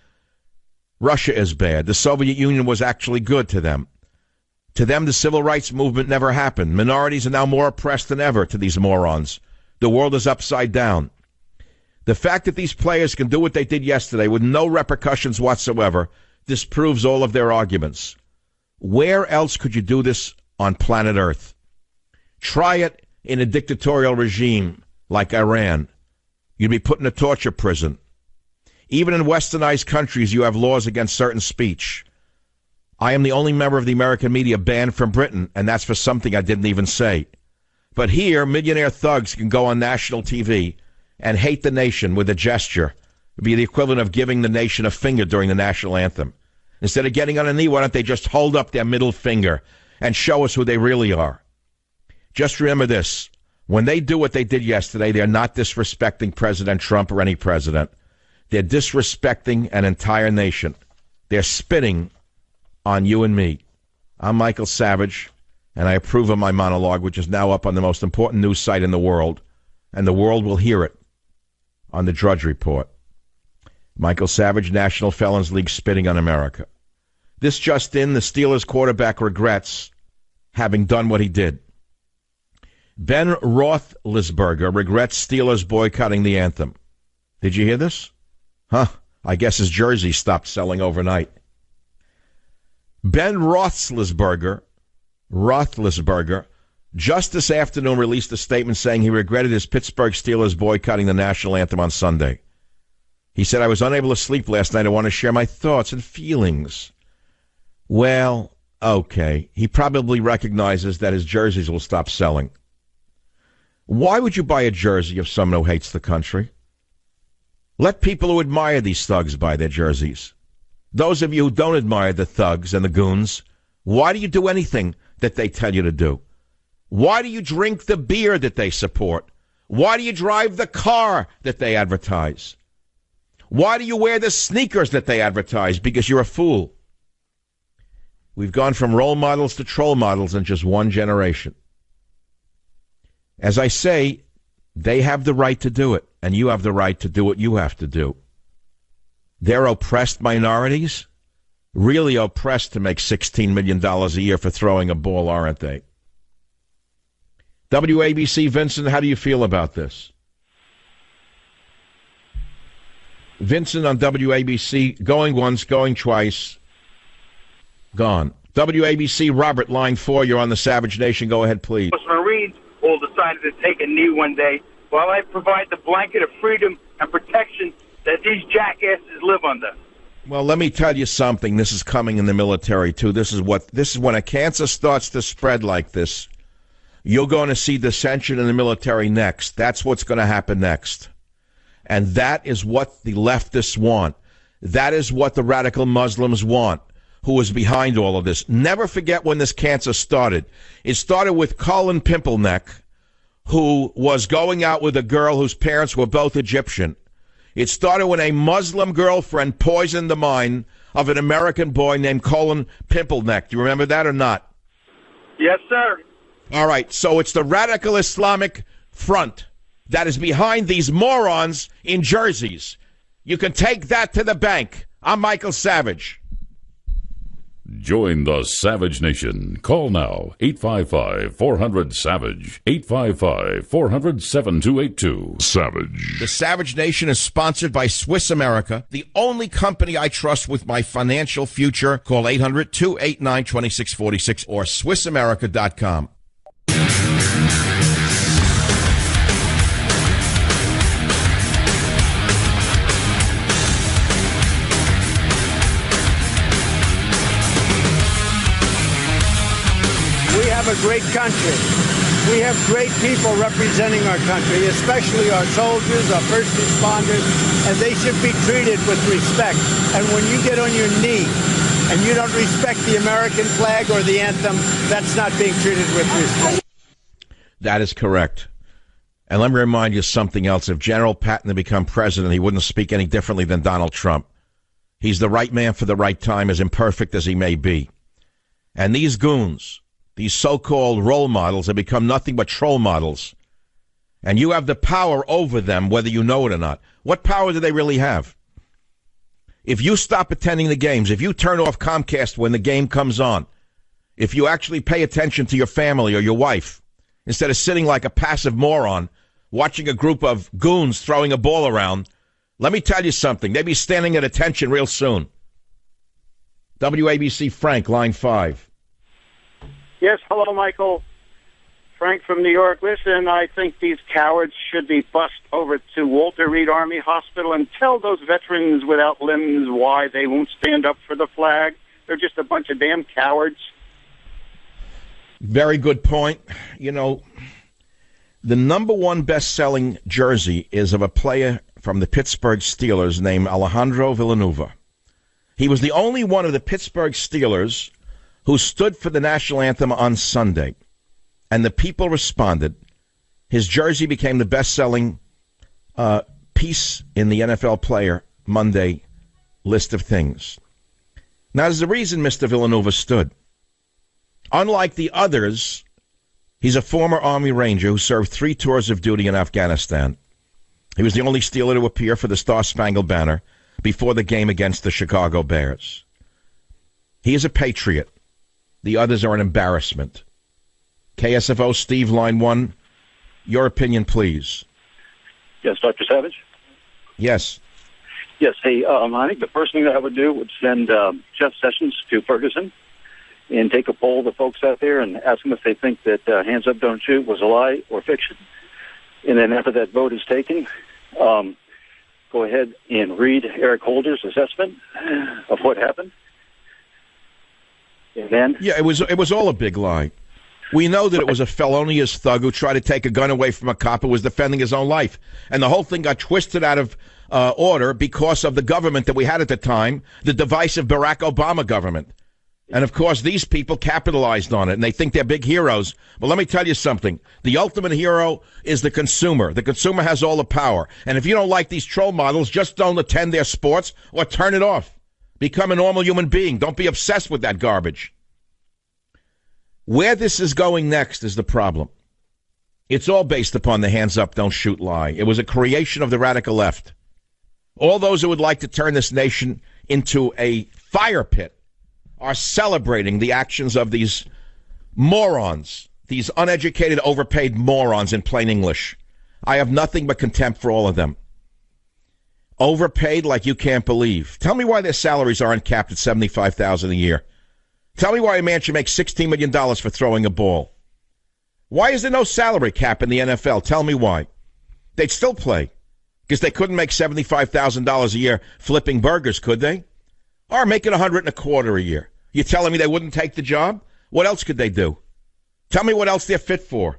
Russia is bad, the Soviet Union was actually good to them. To them, the civil rights movement never happened. Minorities are now more oppressed than ever to these morons. The world is upside down. The fact that these players can do what they did yesterday with no repercussions whatsoever disproves all of their arguments. Where else could you do this on planet Earth? Try it in a dictatorial regime like Iran. You'd be put in a torture prison. Even in westernized countries, you have laws against certain speech. I am the only member of the American media banned from Britain, and that's for something I didn't even say. But here, millionaire thugs can go on national TV and hate the nation with a gesture. It'd be the equivalent of giving the nation a finger during the national anthem. Instead of getting on a knee, why don't they just hold up their middle finger and show us who they really are? Just remember this. When they do what they did yesterday, they're not disrespecting President Trump or any president. They're disrespecting an entire nation. They're spitting on you and me. I'm Michael Savage, and I approve of my monologue, which is now up on the most important news site in the world, and the world will hear it on the Drudge Report. Michael Savage, National Felons League, spitting on America. This just in, the Steelers quarterback regrets having done what he did. Ben Roethlisberger regrets Steelers boycotting the anthem. Did you hear this? I guess his jersey stopped selling overnight. Ben Roethlisberger, just this afternoon released a statement saying he regretted his Pittsburgh Steelers boycotting the national anthem on Sunday. He said, I was unable to sleep last night. I want to share my thoughts and feelings. Well, okay. He probably recognizes that his jerseys will stop selling. Why would you buy a jersey of someone who hates the country? Let people who admire these thugs buy their jerseys. Those of you who don't admire the thugs and the goons, why do you do anything that they tell you to do? Why do you drink the beer that they support? Why do you drive the car that they advertise? Why do you wear the sneakers that they advertise? Because you're a fool. We've gone from role models to troll models in just one generation. As I say, they have the right to do it, and you have the right to do what you have to do. They're oppressed minorities, really oppressed to make $16 million a year for throwing a ball, aren't they? WABC, Vincent, how do you feel about this? Vincent on WABC, going once, going twice, gone. WABC, Robert, line 4, you're on the Savage Nation. Go ahead, please. Marines all decided to take a knee one day while I provide the blanket of freedom and protection that these jackasses live under. Well, let me tell you something. This is coming in the military, too. This is when a cancer starts to spread like this, you're going to see dissension in the military next. That's what's going to happen next. And that is what the leftists want. That is what the radical Muslims want, who is behind all of this. Never forget when this cancer started. It started with Colin Pimpleneck, who was going out with a girl whose parents were both Egyptian. It started when a Muslim girlfriend poisoned the mind of an American boy named Colin Pimpleneck. Do you remember that or not? Yes, sir. All right, so it's the radical Islamic front that is behind these morons in jerseys. You can take that to the bank. I'm Michael Savage. Join the Savage Nation. Call now, 855-400-SAVAGE, 855-400-7282. Savage. The Savage Nation is sponsored by Swiss America, the only company I trust with my financial future. Call 800-289-2646 or SwissAmerica.com. We have a great country. We have great people representing our country, especially our soldiers, our first responders, and they should be treated with respect. And when you get on your knee and you don't respect the American flag or the anthem, that's not being treated with respect. That is correct. And let me remind you something else. If General Patton had become president, he wouldn't speak any differently than Donald Trump. He's the right man for the right time, as imperfect as he may be. And these goons, these so-called role models, have become nothing but troll models. And you have the power over them, whether you know it or not. What power do they really have? If you stop attending the games, if you turn off Comcast when the game comes on, if you actually pay attention to your family or your wife, instead of sitting like a passive moron, watching a group of goons throwing a ball around, let me tell you something. They'll be standing at attention real soon. WABC Frank, line 5. Yes, hello, Michael. Frank from New York. Listen, I think these cowards should be bussed over to Walter Reed Army Hospital and tell those veterans without limbs why they won't stand up for the flag. They're just a bunch of damn cowards. Very good point. You know, the number one best-selling jersey is of a player from the Pittsburgh Steelers named Alejandro Villanueva. He was the only one of the Pittsburgh Steelers who stood for the national anthem on Sunday, and the people responded. His jersey became the best-selling piece in the NFL Player Monday list of things. Now, there's a reason Mr. Villanueva stood. Unlike the others, he's a former Army Ranger who served 3 tours of duty in Afghanistan. He was the only Steeler to appear for the Star-Spangled Banner before the game against the Chicago Bears. He is a patriot. The others are an embarrassment. KSFO, Steve, line 1. Your opinion, please. Yes, Dr. Savage? Yes. Yes, hey, I think the first thing that I would do would send Jeff Sessions to Ferguson and take a poll of the folks out there and ask them if they think that Hands Up, Don't Shoot was a lie or fiction. And then after that vote is taken, go ahead and read Eric Holder's assessment of what happened. And then... Yeah, it was all a big lie. We know that it was a felonious thug who tried to take a gun away from a cop who was defending his own life. And the whole thing got twisted out of order because of the government that we had at the time, the divisive Barack Obama government. And, of course, these people capitalized on it, and they think they're big heroes. But let me tell you something. The ultimate hero is the consumer. The consumer has all the power. And if you don't like these troll models, just don't attend their sports or turn it off. Become a normal human being. Don't be obsessed with that garbage. Where this is going next is the problem. It's all based upon the hands up, don't shoot lie. It was a creation of the radical left. All those who would like to turn this nation into a fire pit are celebrating the actions of these morons, these uneducated, overpaid morons in plain English. I have nothing but contempt for all of them. Overpaid like you can't believe. Tell me why their salaries aren't capped at $75,000 a year. Tell me why a man should make $16 million for throwing a ball. Why is there no salary cap in the NFL? Tell me why. They'd still play because they couldn't make $75,000 a year flipping burgers, could they? Or make it $125,000 a year. You telling me they wouldn't take the job? What else could they do? Tell me what else they're fit for,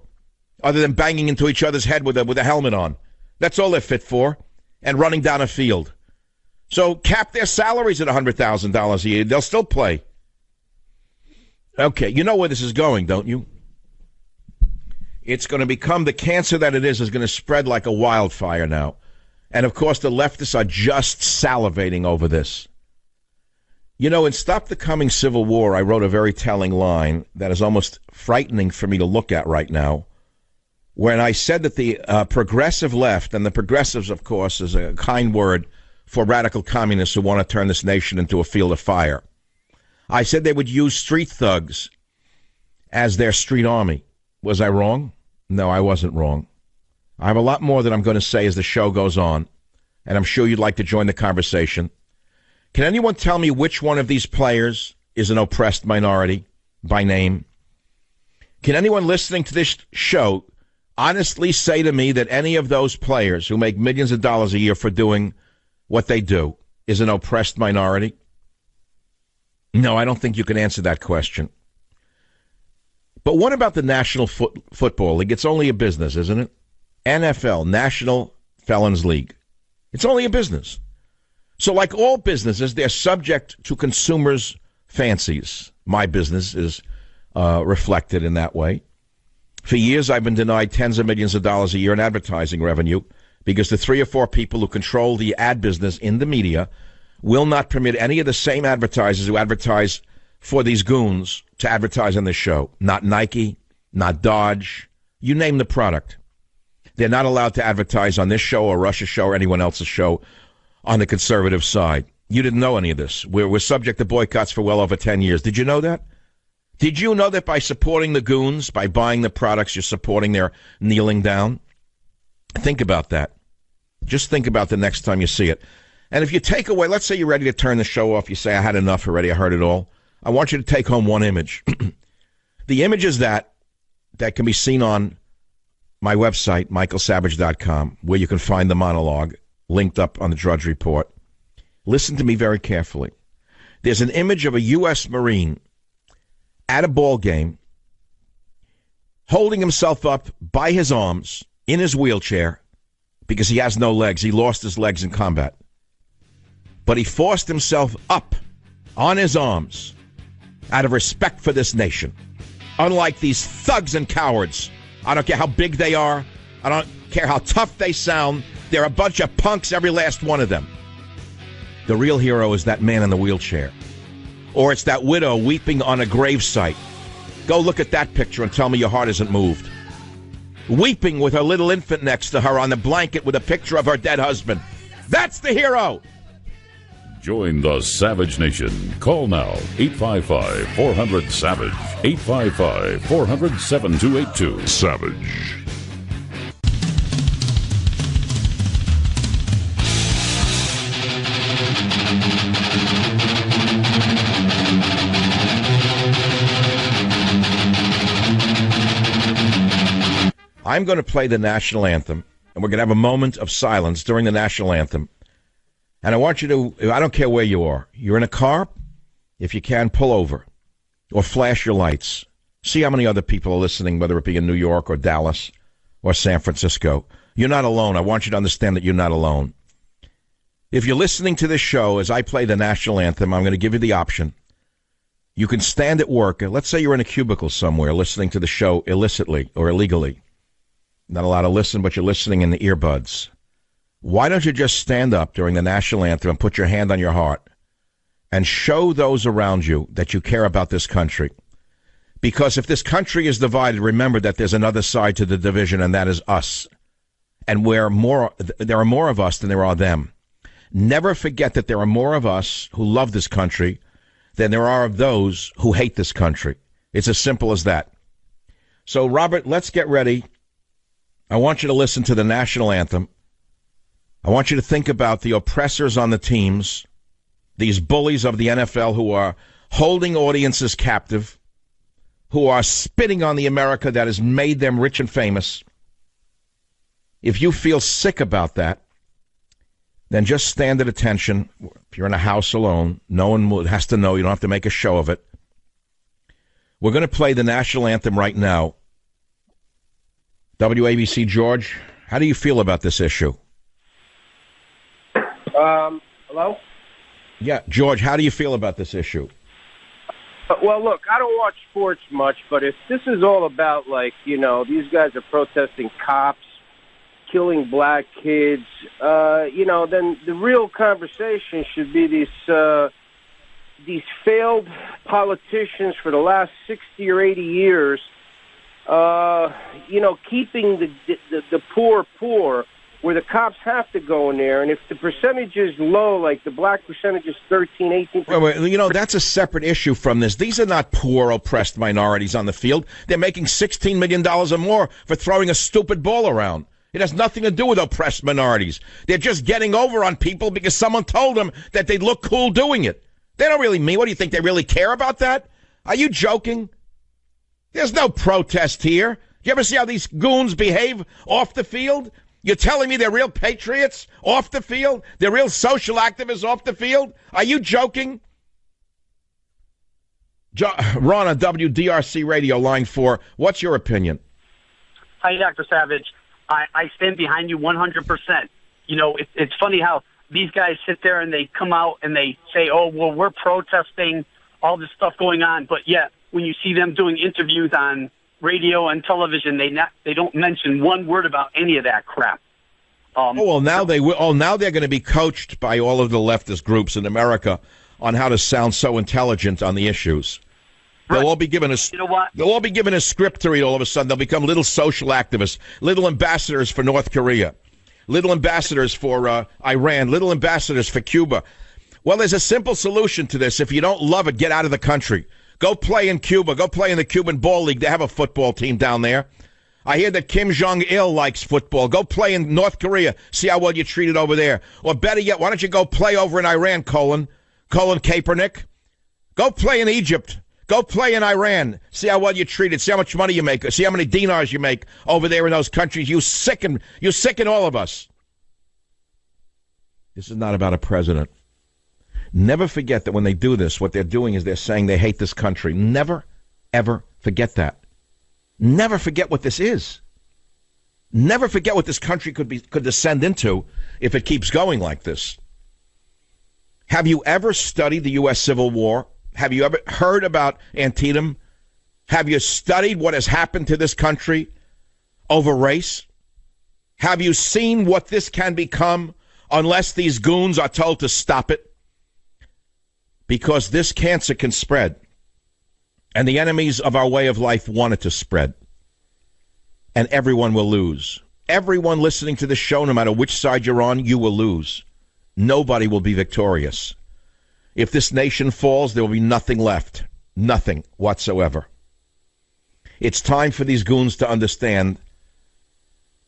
other than banging into each other's head with a helmet on. That's all they're fit for, and running down a field. So cap their salaries at $100,000 a year. They'll still play. Okay, you know where this is going, don't you? It's going to become the cancer that it is going to spread like a wildfire now. And, of course, the leftists are just salivating over this. You know, in Stop the Coming Civil War, I wrote a very telling line that is almost frightening for me to look at right now, when I said that the progressive left, and the progressives, of course, is a kind word for radical communists who want to turn this nation into a field of fire. I said they would use street thugs as their street army. Was I wrong? No, I wasn't wrong. I have a lot more that I'm going to say as the show goes on, and I'm sure you'd like to join the conversation. Can anyone tell me which one of these players is an oppressed minority by name? Can anyone listening to this show honestly say to me that any of those players who make millions of dollars a year for doing what they do is an oppressed minority? No, I don't think you can answer that question. But what about the National Football League? It's only a business, isn't it? NFL, National Felons League. It's only a business. So like all businesses, they're subject to consumers' fancies. My business is reflected in that way. For years, I've been denied tens of millions of dollars a year in advertising revenue because the 3 or 4 people who control the ad business in the media will not permit any of the same advertisers who advertise for these goons to advertise on this show. Not Nike, not Dodge, you name the product. They're not allowed to advertise on this show or Russia's show or anyone else's show on the conservative side. You didn't know any of this. We're subject to boycotts for well over 10 years. Did you know that? Did you know that by supporting the goons, by buying the products, you're supporting their kneeling down? Think about that. Just think about the next time you see it. And if you take away, let's say you're ready to turn the show off, you say, I had enough already, I heard it all. I want you to take home one image. The image is that can be seen on my website, michaelsavage.com, where you can find the monologue linked up on the Drudge Report. Listen to me very carefully. There's an image of a U.S. Marine at a ball game holding himself up by his arms in his wheelchair because he has no legs. He lost his legs in combat. But he forced himself up on his arms out of respect for this nation. Unlike these thugs and cowards, I don't care how big they are, I don't care how tough they sound, they're a bunch of punks, every last one of them. The real hero is that man in the wheelchair. Or it's that widow weeping on a gravesite. Go look at that picture and tell me your heart isn't moved. Weeping with her little infant next to her on the blanket with a picture of her dead husband. That's the hero! Join the Savage Nation. Call now, 855-400-SAVAGE, 855-400-7282. Savage. I'm going to play the national anthem, and we're going to have a moment of silence during the national anthem. And I want you to, I don't care where you are. You're in a car, if you can, pull over or flash your lights. See how many other people are listening, whether it be in New York or Dallas or San Francisco. You're not alone. I want you to understand that you're not alone. If you're listening to this show as I play the national anthem, I'm going to give you the option. You can stand at work. Let's say you're in a cubicle somewhere listening to the show illicitly or illegally. Not allowed to listen, but you're listening in the earbuds. Why don't you just stand up during the national anthem and put your hand on your heart and show those around you that you care about this country? Because if this country is divided, remember that there's another side to the division, and that is us. And there are more of us than there are them. Never forget that there are more of us who love this country than there are of those who hate this country. It's as simple as that. So, Robert, let's get ready. I want you to listen to the national anthem. I want you to think about the oppressors on the teams, these bullies of the NFL who are holding audiences captive, who are spitting on the America that has made them rich and famous. If you feel sick about that, then just stand at attention. If you're in a house alone, no one has to know. You don't have to make a show of it. We're going to play the national anthem right now. WABC, George, how do you feel about this issue? Hello? Yeah, George, how do you feel about this issue? Well, look, I don't watch sports much, but if this is all about, like, you know, these guys are protesting cops, killing black kids, you know, then the real conversation should be these failed politicians for the last 60 or 80 years, you know, keeping the poor poor where the cops have to go in there, and if the percentage is low, like the black percentage is 13, 18%. Wait, that's a separate issue from this. These are not poor, oppressed minorities on the field. They're making $16 million or more for throwing a stupid ball around. It has nothing to do with oppressed minorities. They're just getting over on people because someone told them that they'd look cool doing it. They don't really mean, what do you think, they really care about that? Are you joking? There's no protest here. Do you ever see how these goons behave off the field? You're telling me they're real patriots off the field? They're real social activists off the field? Are you joking? Ron on WDRC Radio, line 4. What's your opinion? Hi, Dr. Savage. I stand behind you 100%. You know, it's funny how these guys sit there and they come out and they say, oh, well, we're protesting all this stuff going on. But yet, when you see them doing interviews on radio and television, they don't mention one word about any of that crap. Now they're going to be coached by all of the leftist groups in America on how to sound so intelligent on the issues. They'll all be given They'll all be given a script to read. All of a sudden, they'll become little social activists, little ambassadors for North Korea, little ambassadors for Iran, little ambassadors for Cuba. Well, there's a simple solution to this. If you don't love it, get out of the country. Go play in Cuba. Go play in the Cuban Ball League. They have a football team down there. I hear that Kim Jong-il likes football. Go play in North Korea. See how well you're treated over there. Or better yet, why don't you go play over in Iran, Colin Kaepernick? Go play in Egypt. Go play in Iran. See how well you're treated. See how much money you make. See how many dinars you make over there in those countries. You sicken all of us. This is not about a president. Never forget that when they do this, what they're doing is they're saying they hate this country. Never, ever forget that. Never forget what this is. Never forget what this country could descend into if it keeps going like this. Have you ever studied the U.S. Civil War? Have you ever heard about Antietam? Have you studied what has happened to this country over race? Have you seen what this can become unless these goons are told to stop it? Because this cancer can spread. And the enemies of our way of life want it to spread. And everyone will lose. Everyone listening to this show, no matter which side you're on, you will lose. Nobody will be victorious. If this nation falls, there will be nothing left. Nothing whatsoever. It's time for these goons to understand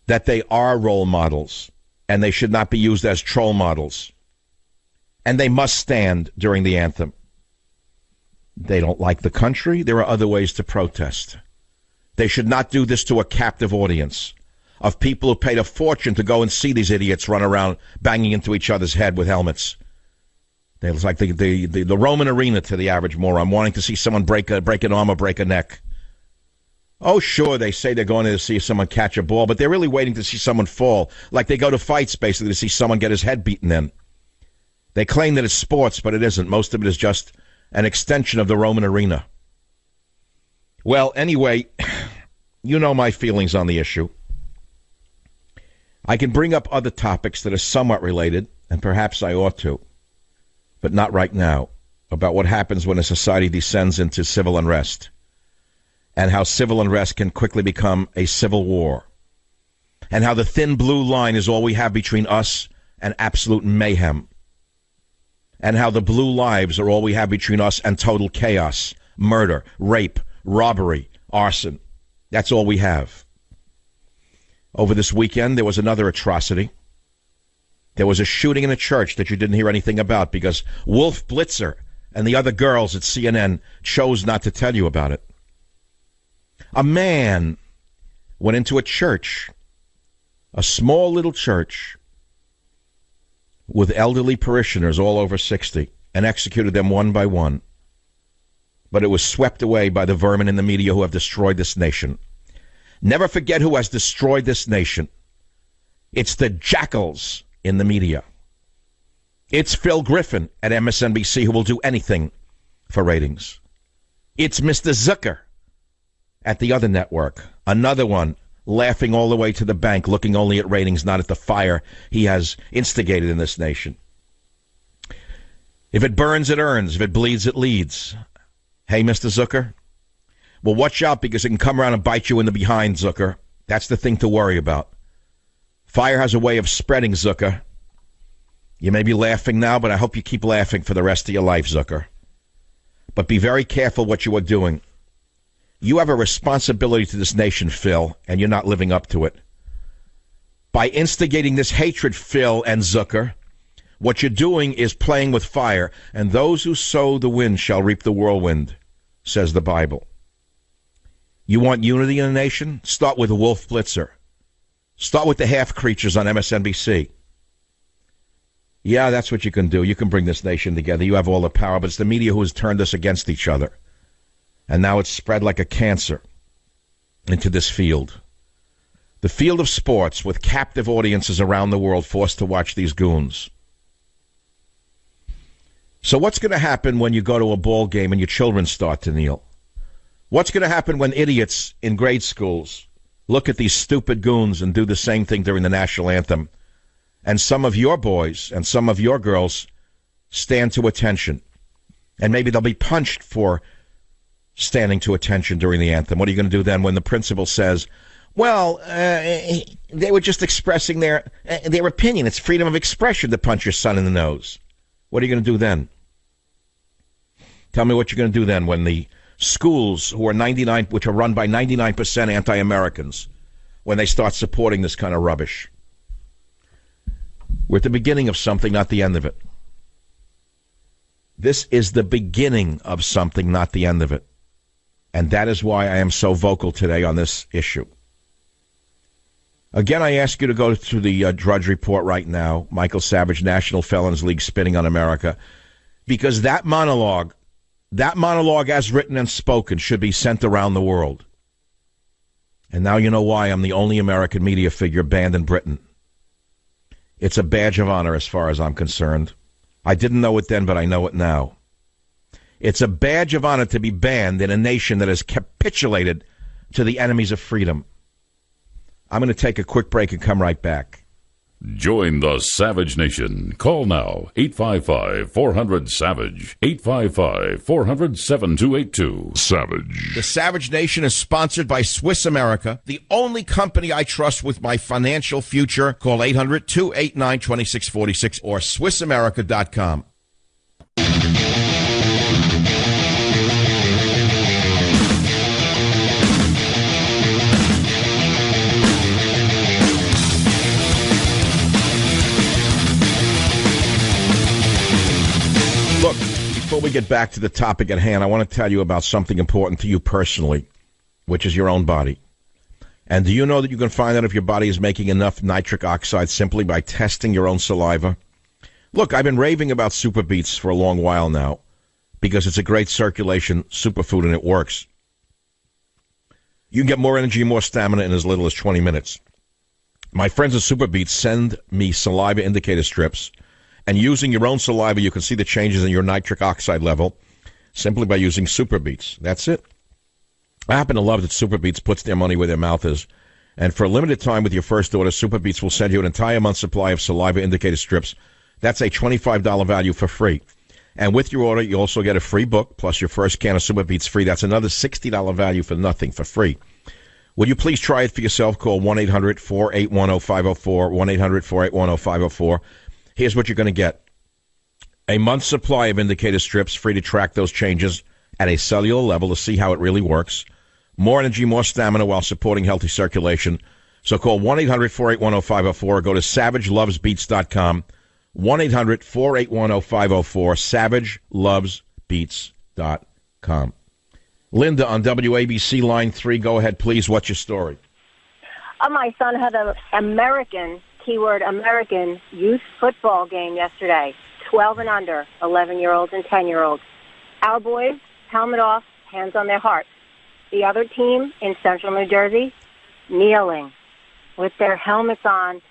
that they are role models, and they should not be used as troll models. And they must stand during the anthem. They don't like the country. There are other ways to protest. They should not do this to a captive audience of people who paid a fortune to go and see these idiots run around banging into each other's head with helmets. It's like the Roman arena to the average moron, wanting to see someone break an arm or break a neck. Oh, sure, they say they're going to see someone catch a ball, but they're really waiting to see someone fall. Like they go to fights, basically, to see someone get his head beaten in. They claim that it's sports, but it isn't. Most of it is just an extension of the Roman arena. Well, anyway, you know my feelings on the issue. I can bring up other topics that are somewhat related, and perhaps I ought to, but not right now, about what happens when a society descends into civil unrest, and how civil unrest can quickly become a civil war, and how the thin blue line is all we have between us and absolute mayhem, and how the blue lives are all we have between us and total chaos, murder, rape, robbery, arson. That's all we have. Over this weekend, there was another atrocity. There was a shooting in a church that you didn't hear anything about because Wolf Blitzer and the other girls at CNN chose not to tell you about it. A man went into a church, a small little church, with elderly parishioners all over 60, and executed them one by one. But it was swept away by the vermin in the media who have destroyed this nation. Never forget who has destroyed this nation. It's the jackals in the media. It's Phil Griffin at MSNBC who will do anything for ratings. It's Mr. Zucker at the other network, another one laughing all the way to the bank, looking only at ratings, not at the fire he has instigated in this nation. If it burns, it earns. If it bleeds, it leads. Hey, Mr. Zucker? Well, watch out because it can come around and bite you in the behind, Zucker. That's the thing to worry about. Fire has a way of spreading, Zucker. You may be laughing now, but I hope you keep laughing for the rest of your life, Zucker. But be very careful what you are doing. You have a responsibility to this nation, Phil, and you're not living up to it. By instigating this hatred, Phil and Zucker, what you're doing is playing with fire, and those who sow the wind shall reap the whirlwind, says the Bible. You want unity in a nation? Start with Wolf Blitzer. Start with the half-creatures on MSNBC. Yeah, that's what you can do. You can bring this nation together. You have all the power, but it's the media who has turned us against each other. And now it's spread like a cancer into this field. The field of sports with captive audiences around the world forced to watch these goons. So what's going to happen when you go to a ball game and your children start to kneel? What's going to happen when idiots in grade schools look at these stupid goons and do the same thing during the national anthem, and some of your boys and some of your girls stand to attention, and maybe they'll be punched for standing to attention during the anthem? What are you going to do then when the principal says, well, they were just expressing their opinion. It's freedom of expression to punch your son in the nose. What are you going to do then? Tell me what you're going to do then when the schools which are run by 99% anti-Americans, when they start supporting this kind of rubbish. We're at the beginning of something, not the end of it. This is the beginning of something, not the end of it. And that is why I am so vocal today on this issue. Again, I ask you to go to the Drudge Report right now, Michael Savage, National Felons League Spinning on America, because that monologue as written and spoken should be sent around the world. And now you know why I'm the only American media figure banned in Britain. It's a badge of honor as far as I'm concerned. I didn't know it then, but I know it now. It's a badge of honor to be banned in a nation that has capitulated to the enemies of freedom. I'm going to take a quick break and come right back. Join the Savage Nation. Call now, 855-400-SAVAGE, 855-400-7282. Savage. The Savage Nation is sponsored by Swiss America, the only company I trust with my financial future. Call 800-289-2646 or SwissAmerica.com. Look, before we get back to the topic at hand, I want to tell you about something important to you personally, which is your own body. And do you know that you can find out if your body is making enough nitric oxide simply by testing your own saliva? Look, I've been raving about Super Beets for a long while now because it's a great circulation superfood and it works. You can get more energy and more stamina in as little as 20 minutes. My friends at Super Beets send me saliva indicator strips, and using your own saliva, you can see the changes in your nitric oxide level simply by using Super Beets. That's it. I happen to love that Super Beets puts their money where their mouth is. And for a limited time with your first order, Super Beets will send you an entire month's supply of saliva indicator strips. That's a $25 value for free. And with your order, you also get a free book, plus your first can of Super Beets free. That's another $60 value for nothing, for free. Would you please try it for yourself? Call 1-800-481-0504, 1-800-481-0504. Here's what you're going to get. A month's supply of indicator strips, free to track those changes at a cellular level to see how it really works. More energy, more stamina while supporting healthy circulation. So call 1-800-481-0504 or go to SavageLovesBeats.com. 1-800-481-0504, SavageLovesBeats.com. Linda on WABC Line 3. Go ahead, please. What's your story? My son had an American, keyword American, youth football game yesterday. 12 and under, 11-year-olds and 10-year-olds. Our boys, helmet off, hands on their hearts. The other team in central New Jersey, kneeling with their helmets on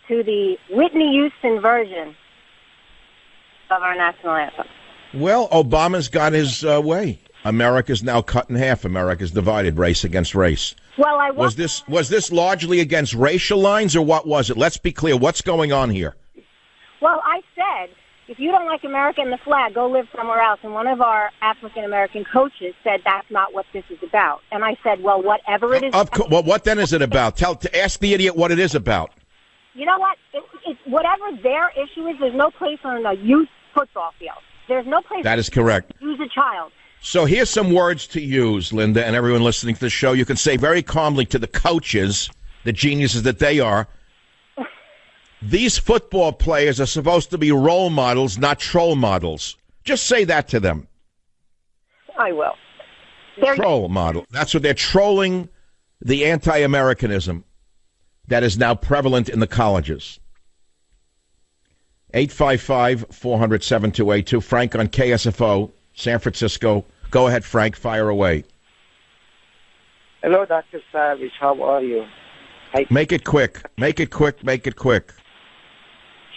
to the Whitney Houston version of our national anthem. Well, Obama's got his way. America's now cut in half. America's divided, race against race. Well, was this largely against racial lines, or what was it? Let's be clear. What's going on here? Well, I said, if you don't like America and the flag, go live somewhere else. And one of our African-American coaches said that's not what this is about. And I said, well, whatever it is. Well, what then is it about? Ask the idiot what it is about. You know what? Whatever their issue is, there's no place on a youth football field. There's no place. That is correct. To use a child. So here's some words to use, Linda, and everyone listening to the show. You can say very calmly to the coaches, the geniuses that they are, these football players are supposed to be role models, not troll models. Just say that to them. I will. Troll model. That's what they're trolling, the anti-Americanism that is now prevalent in the colleges. 855-400-7282. Frank on KSFO, San Francisco. Go ahead, Frank. Fire away. Hello, Dr. Savage. How are you? Make it quick. Make it quick. Make it quick.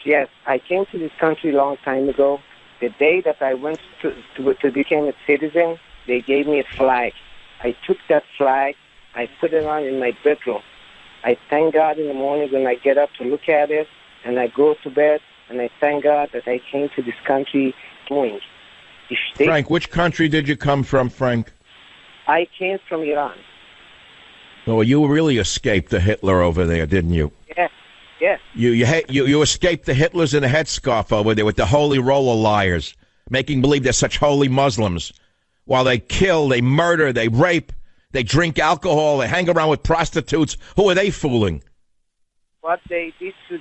Yes, I came to this country a long time ago. The day that I went to become a citizen, they gave me a flag. I took that flag. I put it on in my bedroom. I thank God in the morning when I get up to look at it, and I go to bed, and I thank God that I came to this country doing. Frank, which country did you come from, Frank? I came from Iran. Oh, you really escaped the Hitler over there, didn't you? Yes, yes. You escaped the Hitlers in a headscarf over there with the holy roll of liars, making believe they're such holy Muslims, while they kill, they murder, they rape, they drink alcohol, they hang around with prostitutes. Who are they fooling? What they did to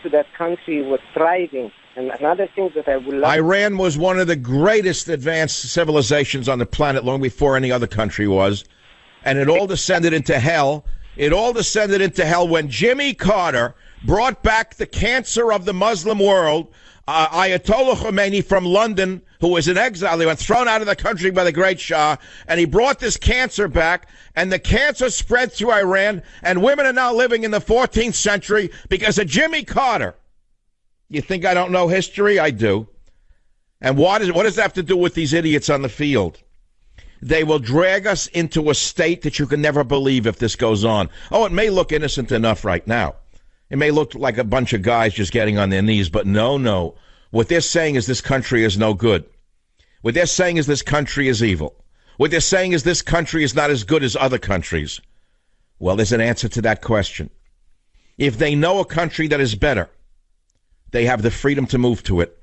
that country was thriving. And another thing that I would love... Iran was one of the greatest advanced civilizations on the planet long before any other country was. And it all descended into hell. It all descended into hell when Jimmy Carter brought back the cancer of the Muslim world, Ayatollah Khomeini from London, who was in exile. He was thrown out of the country by the great Shah, and he brought this cancer back, and the cancer spread through Iran, and women are now living in the 14th century because of Jimmy Carter. You think I don't know history? I do. And what does that have to do with these idiots on the field? They will drag us into a state that you can never believe if this goes on. Oh, it may look innocent enough right now. It may look like a bunch of guys just getting on their knees, but no. What they're saying is this country is no good. What they're saying is this country is evil. What they're saying is this country is not as good as other countries. Well, there's an answer to that question. If they know a country that is better, they have the freedom to move to it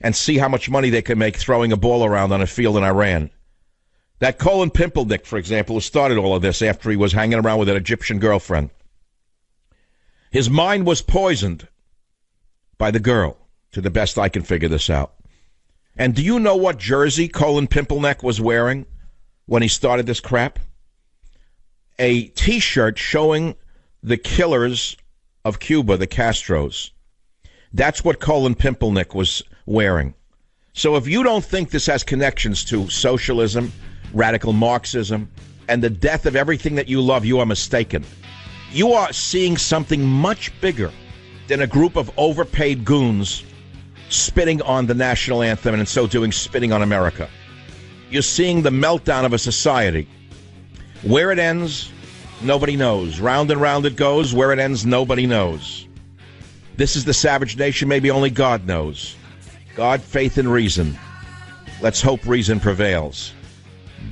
and see how much money they can make throwing a ball around on a field in Iran. That Colin Pimpelnick, for example, who started all of this after he was hanging around with an Egyptian girlfriend. His mind was poisoned by the girl, to the best I can figure this out. And do you know what jersey Colin Pimpelnick was wearing when he started this crap? A T-shirt showing the killers of Cuba, the Castros. That's what Colin Pimpelnick was wearing. So if you don't think this has connections to socialism, radical Marxism, and the death of everything that you love, you are mistaken. You are seeing something much bigger than a group of overpaid goons spitting on the national anthem and in so doing spitting on America. You're seeing the meltdown of a society. Where it ends, nobody knows. Round and round it goes. Where it ends, nobody knows. This is the savage nation. Maybe only God knows. God, faith, and reason. Let's hope reason prevails.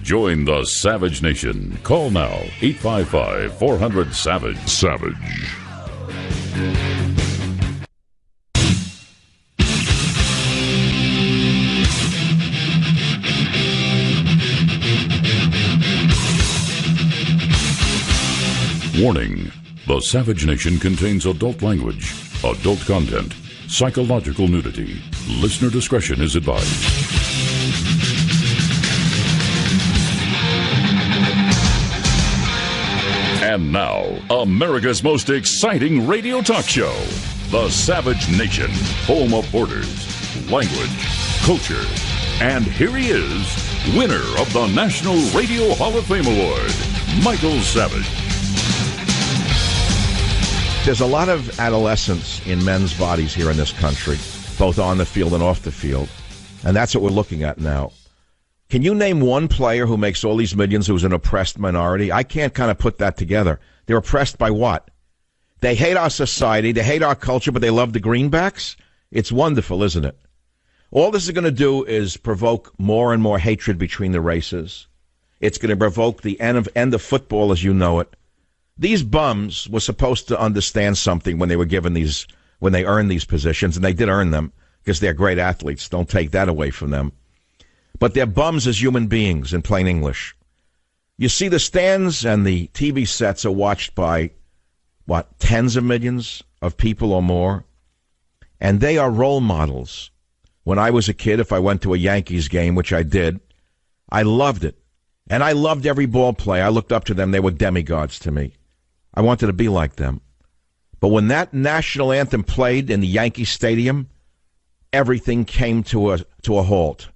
Join the Savage Nation. Call now, 855-400-SAVAGE. Savage. Warning. The Savage Nation contains adult language, adult content, psychological nudity. Listener discretion is advised. And now, America's most exciting radio talk show, The Savage Nation, home of borders, language, culture. And here he is, winner of the National Radio Hall of Fame Award, Michael Savage. There's a lot of adolescence in men's bodies here in this country, both on the field and off the field. And that's what we're looking at now. Can you name one player who makes all these millions who's an oppressed minority? I can't kind of put that together. They're oppressed by what? They hate our society, they hate our culture, but they love the greenbacks? It's wonderful, isn't it? All this is going to do is provoke more and more hatred between the races. It's going to provoke the end of football as you know it. These bums were supposed to understand something when they were given these, when they earned these positions, and they did earn them because they're great athletes. Don't take that away from them. But they're bums as human beings, in plain English. You see, the stands and the TV sets are watched by, tens of millions of people or more? And they are role models. When I was a kid, if I went to a Yankees game, which I did, I loved it. And I loved every ball player. I looked up to them. They were demigods to me. I wanted to be like them. But when that national anthem played in the Yankee Stadium, everything came to a halt.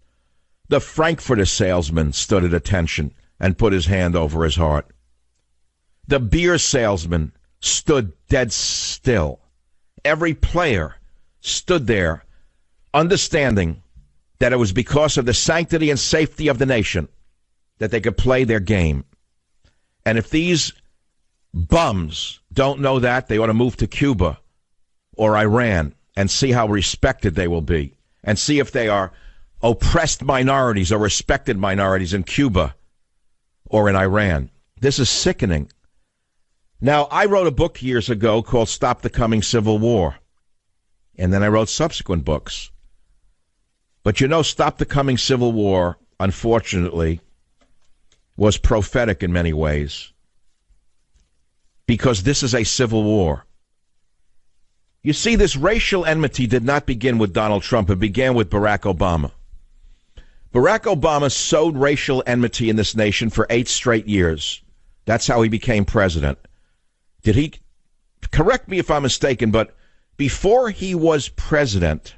The Frankfurter salesman stood at attention and put his hand over his heart. The beer salesman stood dead still. Every player stood there, understanding that it was because of the sanctity and safety of the nation that they could play their game. And if these bums don't know that, they ought to move to Cuba or Iran and see how respected they will be, and see if they are oppressed minorities or respected minorities in Cuba or in Iran. This is sickening. Now, I wrote a book years ago called Stop the Coming Civil War, and then I wrote subsequent books. But you know, Stop the Coming Civil War, unfortunately, was prophetic in many ways, because this is a civil war. You see, this racial enmity did not begin with Donald Trump. It began with Barack Obama. Barack Obama sowed racial enmity in this nation for 8 straight years. That's how he became president. Did he, correct me if I'm mistaken, but before he was president,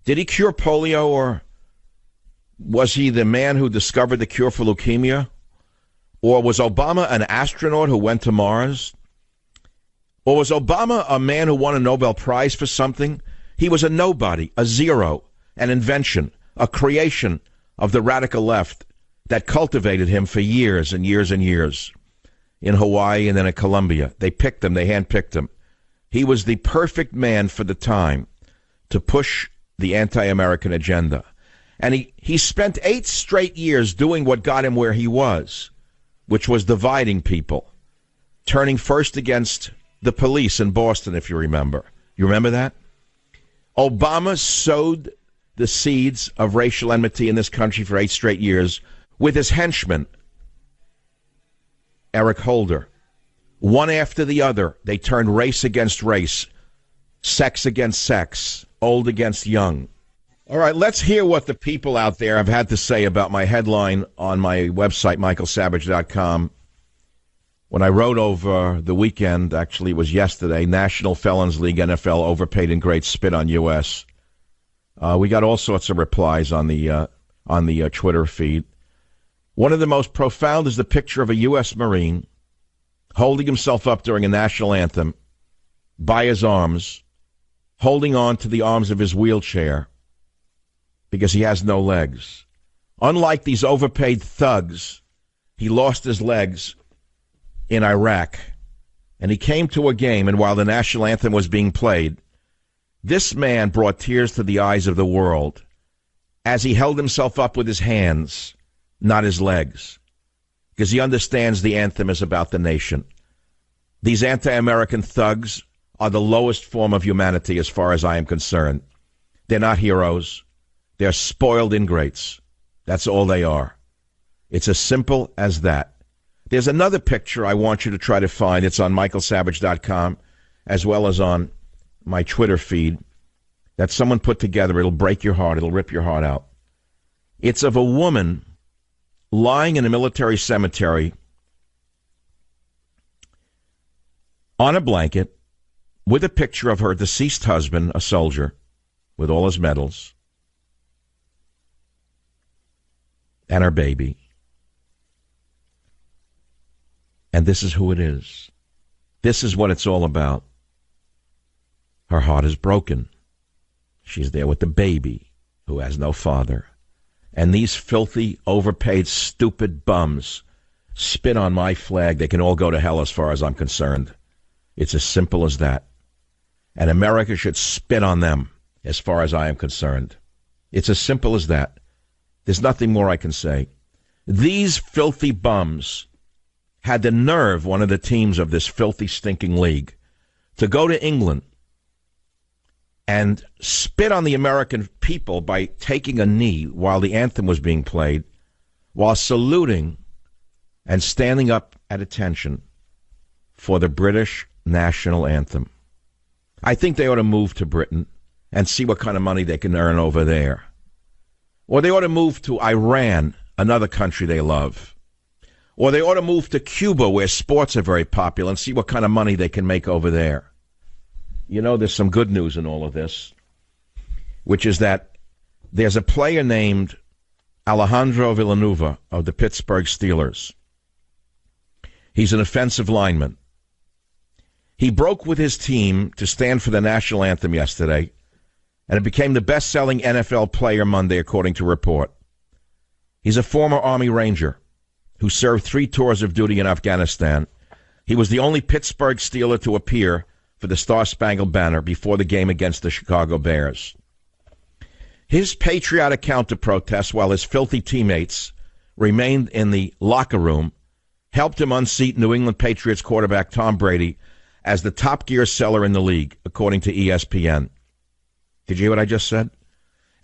did he cure polio, or was he the man who discovered the cure for leukemia? Or was Obama an astronaut who went to Mars? Or was Obama a man who won a Nobel Prize for something? He was a nobody, a zero, an invention, a creation of the radical left that cultivated him for years and years and years. In Hawaii and then in Colombia. They picked him, they handpicked him. He was the perfect man for the time to push the anti-American agenda. And he spent 8 straight years doing what got him where he was, which was dividing people, turning first against the police in Boston, if you remember. You remember that? Obama sowed the seeds of racial enmity in this country for 8 straight years with his henchmen, Eric Holder. One after the other, they turned race against race, sex against sex, old against young. All right, let's hear what the people out there have had to say about my headline on my website, michaelsavage.com. When I wrote over the weekend, actually it was yesterday, National Felons League, NFL, overpaid in great spit on U.S. We got all sorts of replies on the Twitter feed. One of the most profound is the picture of a U.S. Marine holding himself up during a national anthem by his arms, holding on to the arms of his wheelchair because he has no legs. Unlike these overpaid thugs, he lost his legs in Iraq, and he came to a game, and while the national anthem was being played, this man brought tears to the eyes of the world as he held himself up with his hands, not his legs, because he understands the anthem is about the nation. These anti-American thugs are the lowest form of humanity as far as I am concerned. They're not heroes. They're spoiled ingrates. That's all they are. It's as simple as that. There's another picture I want you to try to find. It's on michaelsavage.com as well as on my Twitter feed that someone put together. It'll break your heart. It'll rip your heart out. It's of a woman lying in a military cemetery on a blanket with a picture of her deceased husband, a soldier, with all his medals, and her baby. And this is who it is. This is what it's all about. Her heart is broken. She's there with the baby who has no father. And these filthy, overpaid, stupid bums spit on my flag. They can all go to hell as far as I'm concerned. It's as simple as that. And America should spit on them as far as I am concerned. It's as simple as that. There's nothing more I can say. These filthy bums had the nerve, one of the teams of this filthy, stinking league, to go to England and spit on the American people by taking a knee while the anthem was being played, while saluting and standing up at attention for the British national anthem. I think they ought to move to Britain and see what kind of money they can earn over there. Or they ought to move to Iran, another country they love. Or they ought to move to Cuba, where sports are very popular, and see what kind of money they can make over there. You know, there's some good news in all of this, which is that there's a player named Alejandro Villanueva of the Pittsburgh Steelers. He's an offensive lineman. He broke with his team to stand for the national anthem yesterday, and it became the best-selling NFL player Monday, according to a report. He's a former Army Ranger who served 3 tours of duty in Afghanistan. He was the only Pittsburgh Steeler to appear for the Star-Spangled Banner before the game against the Chicago Bears. His patriotic counter-protest, while his filthy teammates remained in the locker room, helped him unseat New England Patriots quarterback Tom Brady as the top gear seller in the league, according to ESPN. Did you hear what I just said?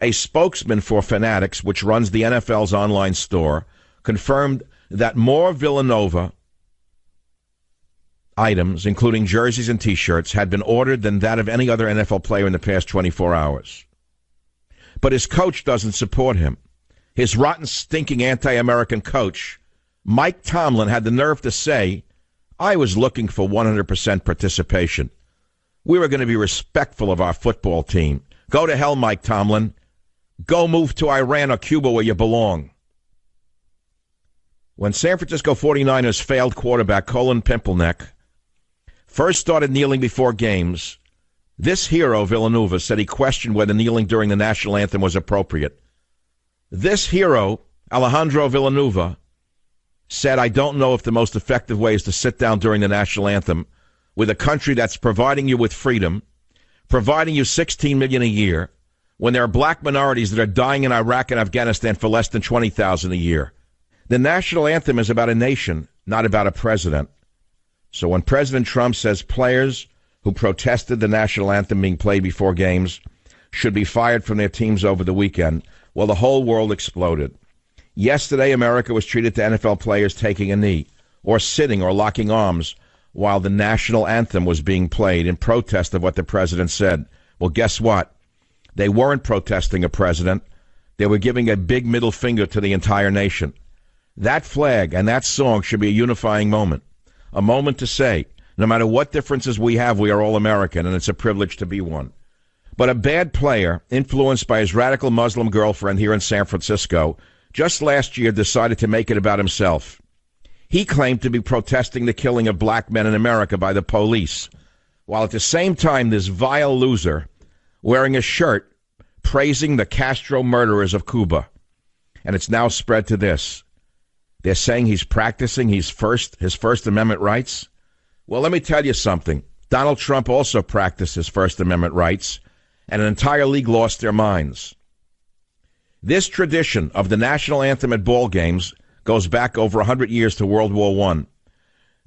A spokesman for Fanatics, which runs the NFL's online store, confirmed that more Villanova items, including jerseys and T-shirts, had been ordered than that of any other NFL player in the past 24 hours. But his coach doesn't support him. His rotten, stinking anti-American coach, Mike Tomlin, had the nerve to say, "I was looking for 100% participation. We were going to be respectful of our football team." Go to hell, Mike Tomlin. Go move to Iran or Cuba where you belong. When San Francisco 49ers failed quarterback Colin Pimpleneck first started kneeling before games, this hero, Villanueva, said he questioned whether kneeling during the national anthem was appropriate. This hero, Alejandro Villanueva, said, "I don't know if the most effective way is to sit down during the national anthem with a country that's providing you with freedom, providing you $16 million a year, when there are black minorities that are dying in Iraq and Afghanistan for less than $20,000 a year. The national anthem is about a nation, not about a president." So when President Trump says players who protested the national anthem being played before games should be fired from their teams over the weekend, well, the whole world exploded. Yesterday, America was treated to NFL players taking a knee, or sitting or locking arms while the national anthem was being played in protest of what the president said. Well, guess what? They weren't protesting a president. They were giving a big middle finger to the entire nation. That flag and that song should be a unifying moment, a moment to say, no matter what differences we have, we are all American, and it's a privilege to be one. But a bad player, influenced by his radical Muslim girlfriend here in San Francisco, just last year decided to make it about himself. He claimed to be protesting the killing of black men in America by the police, while at the same time this vile loser wearing a shirt praising the Castro murderers of Cuba. And it's now spread to this. They're saying he's practicing his First Amendment rights. Well, let me tell you something. Donald Trump also practiced his First Amendment rights, and an entire league lost their minds. This tradition of the national anthem at ball games goes back over 100 years to World War I.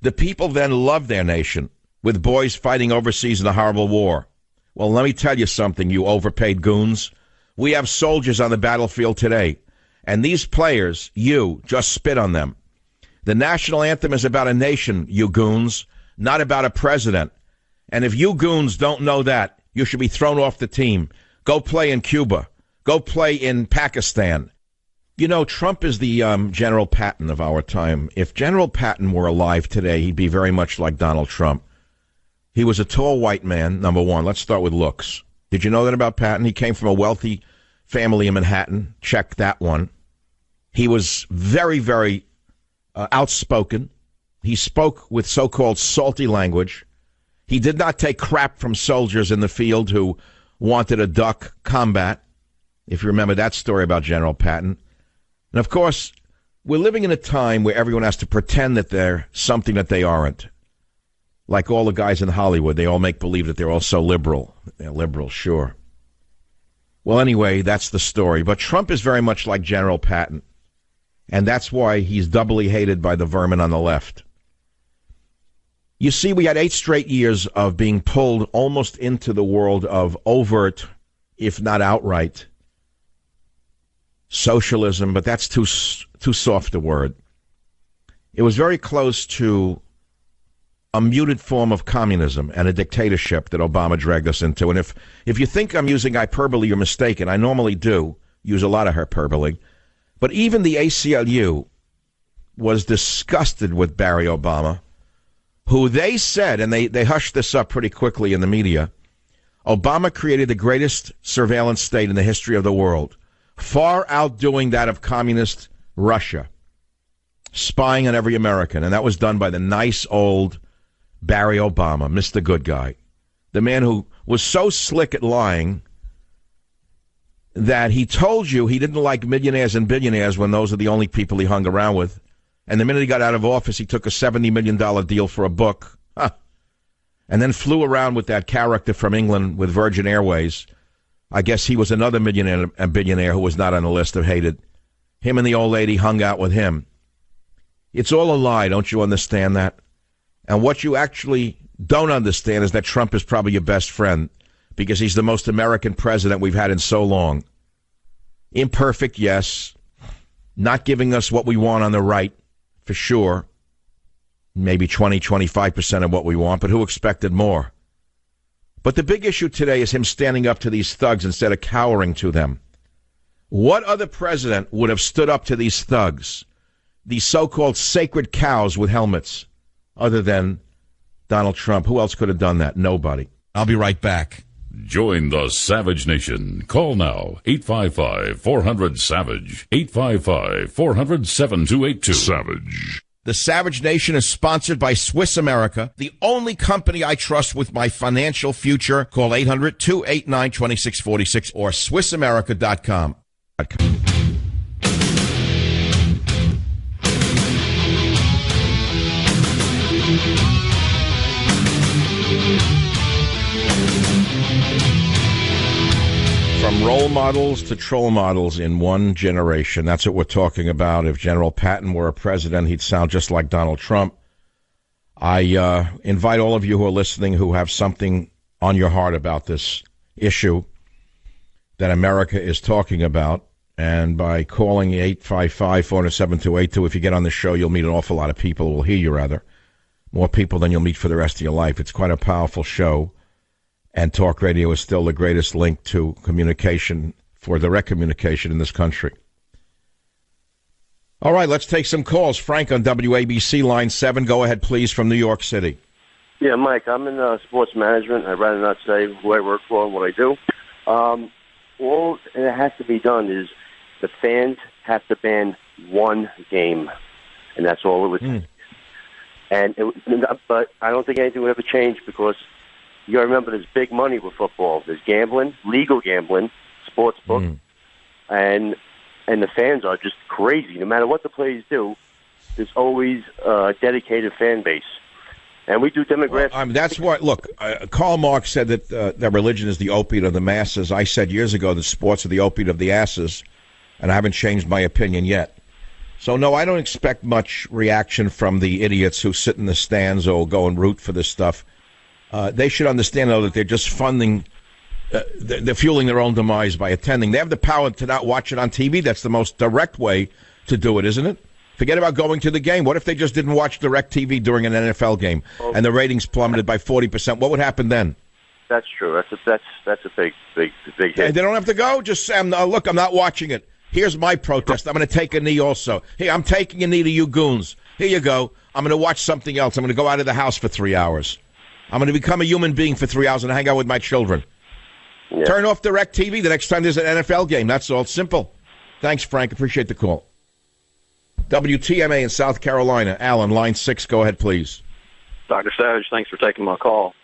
The people then loved their nation, with boys fighting overseas in a horrible war. Well, let me tell you something, you overpaid goons. We have soldiers on the battlefield today, and these players, you, just spit on them. The national anthem is about a nation, you goons, not about a president. And if you goons don't know that, you should be thrown off the team. Go play in Cuba. Go play in Pakistan. You know, Trump is the General Patton of our time. If General Patton were alive today, he'd be very much like Donald Trump. He was a tall white man, number one. Let's start with looks. Did you know that about Patton? He came from a wealthy family in Manhattan. Check that one. He was very, very outspoken. He spoke with so-called salty language. He did not take crap from soldiers in the field who wanted to duck combat, if you remember that story about General Patton. And, of course, we're living in a time where everyone has to pretend that they're something that they aren't. Like all the guys in Hollywood, they all make believe that they're all so liberal. They're liberal, sure. Well, anyway, that's the story. But Trump is very much like General Patton. And that's why he's doubly hated by the vermin on the left. You see, we had 8 straight years of being pulled almost into the world of overt, if not outright, socialism, but that's too soft a word. It was very close to a muted form of communism and a dictatorship that Obama dragged us into. And if you think I'm using hyperbole, you're mistaken. I normally do use a lot of hyperbole. But even the ACLU was disgusted with Barry Obama, who they said, and they hushed this up pretty quickly in the media, Obama created the greatest surveillance state in the history of the world, far outdoing that of communist Russia, spying on every American. And that was done by the nice old Barry Obama, Mr. Good Guy, the man who was so slick at lying that he told you he didn't like millionaires and billionaires when those are the only people he hung around with. And the minute he got out of office, he took a $70 million deal for a book, and then flew around with that character from England with Virgin Airways. I guess he was another millionaire and billionaire who was not on the list of hated. Him and the old lady hung out with him. It's all a lie, don't you understand that? And what you actually don't understand is that Trump is probably your best friend because he's the most American president we've had in so long. Imperfect, yes. Not giving us what we want on the right, for sure. Maybe 20-25% of what we want, but who expected more? But the big issue today is him standing up to these thugs instead of cowering to them. What other president would have stood up to these thugs, these so-called sacred cows with helmets, other than Donald Trump? Who else could have done that? Nobody. I'll be right back. Join the Savage Nation. Call now, 855-400-SAVAGE, 855-400-7282. Savage. The Savage Nation is sponsored by Swiss America, the only company I trust with my financial future. Call 800-289-2646 or SwissAmerica.com. From role models to troll models in one generation. That's what we're talking about. If General Patton were a president, he'd sound just like Donald Trump. I invite all of you who are listening who have something on your heart about this issue that America is talking about. And by calling 855-400-7282, if you get on the show, you'll meet an awful lot of people who will hear you, rather. More people than you'll meet for the rest of your life. It's quite a powerful show. And talk radio is still the greatest link to communication, for direct communication in this country. All right, let's take some calls. Frank on WABC, line 7. Go ahead, please, from New York City. Yeah, Mike, I'm in sports management. I'd rather not say who I work for and what I do. All that has to be done is the fans have to ban one game, and that's all it would take. But I don't think anything would ever change because you got to remember there's big money with football. There's gambling, legal gambling, sports book, and the fans are just crazy. No matter what the players do, there's always a dedicated fan base. And we do demographics. Well, that's what, look, Karl Marx said that religion is the opiate of the masses. I said years ago that sports are the opiate of the asses, and I haven't changed my opinion yet. So, no, I don't expect much reaction from the idiots who sit in the stands or go and root for this stuff. They should understand, though, that they're just funding, they're fueling their own demise by attending. They have the power to not watch it on TV. That's the most direct way to do it, isn't it? Forget about going to the game. What if they just didn't watch direct TV during an NFL game and the ratings plummeted by 40%? What would happen then? That's true. That's a big hit. They don't have to go. Just say, look, I'm not watching it. Here's my protest. I'm going to take a knee also. Hey, I'm taking a knee to you goons. Here you go. I'm going to watch something else. I'm going to go out of the house for 3 hours. I'm going to become a human being for 3 hours and hang out with my children. Yeah. Turn off direct TV the next time there's an NFL game. That's all. Simple. Thanks, Frank. Appreciate the call. WTMA in South Carolina. Alan, line 6. Go ahead, please. Dr. Savage, thanks for taking my call.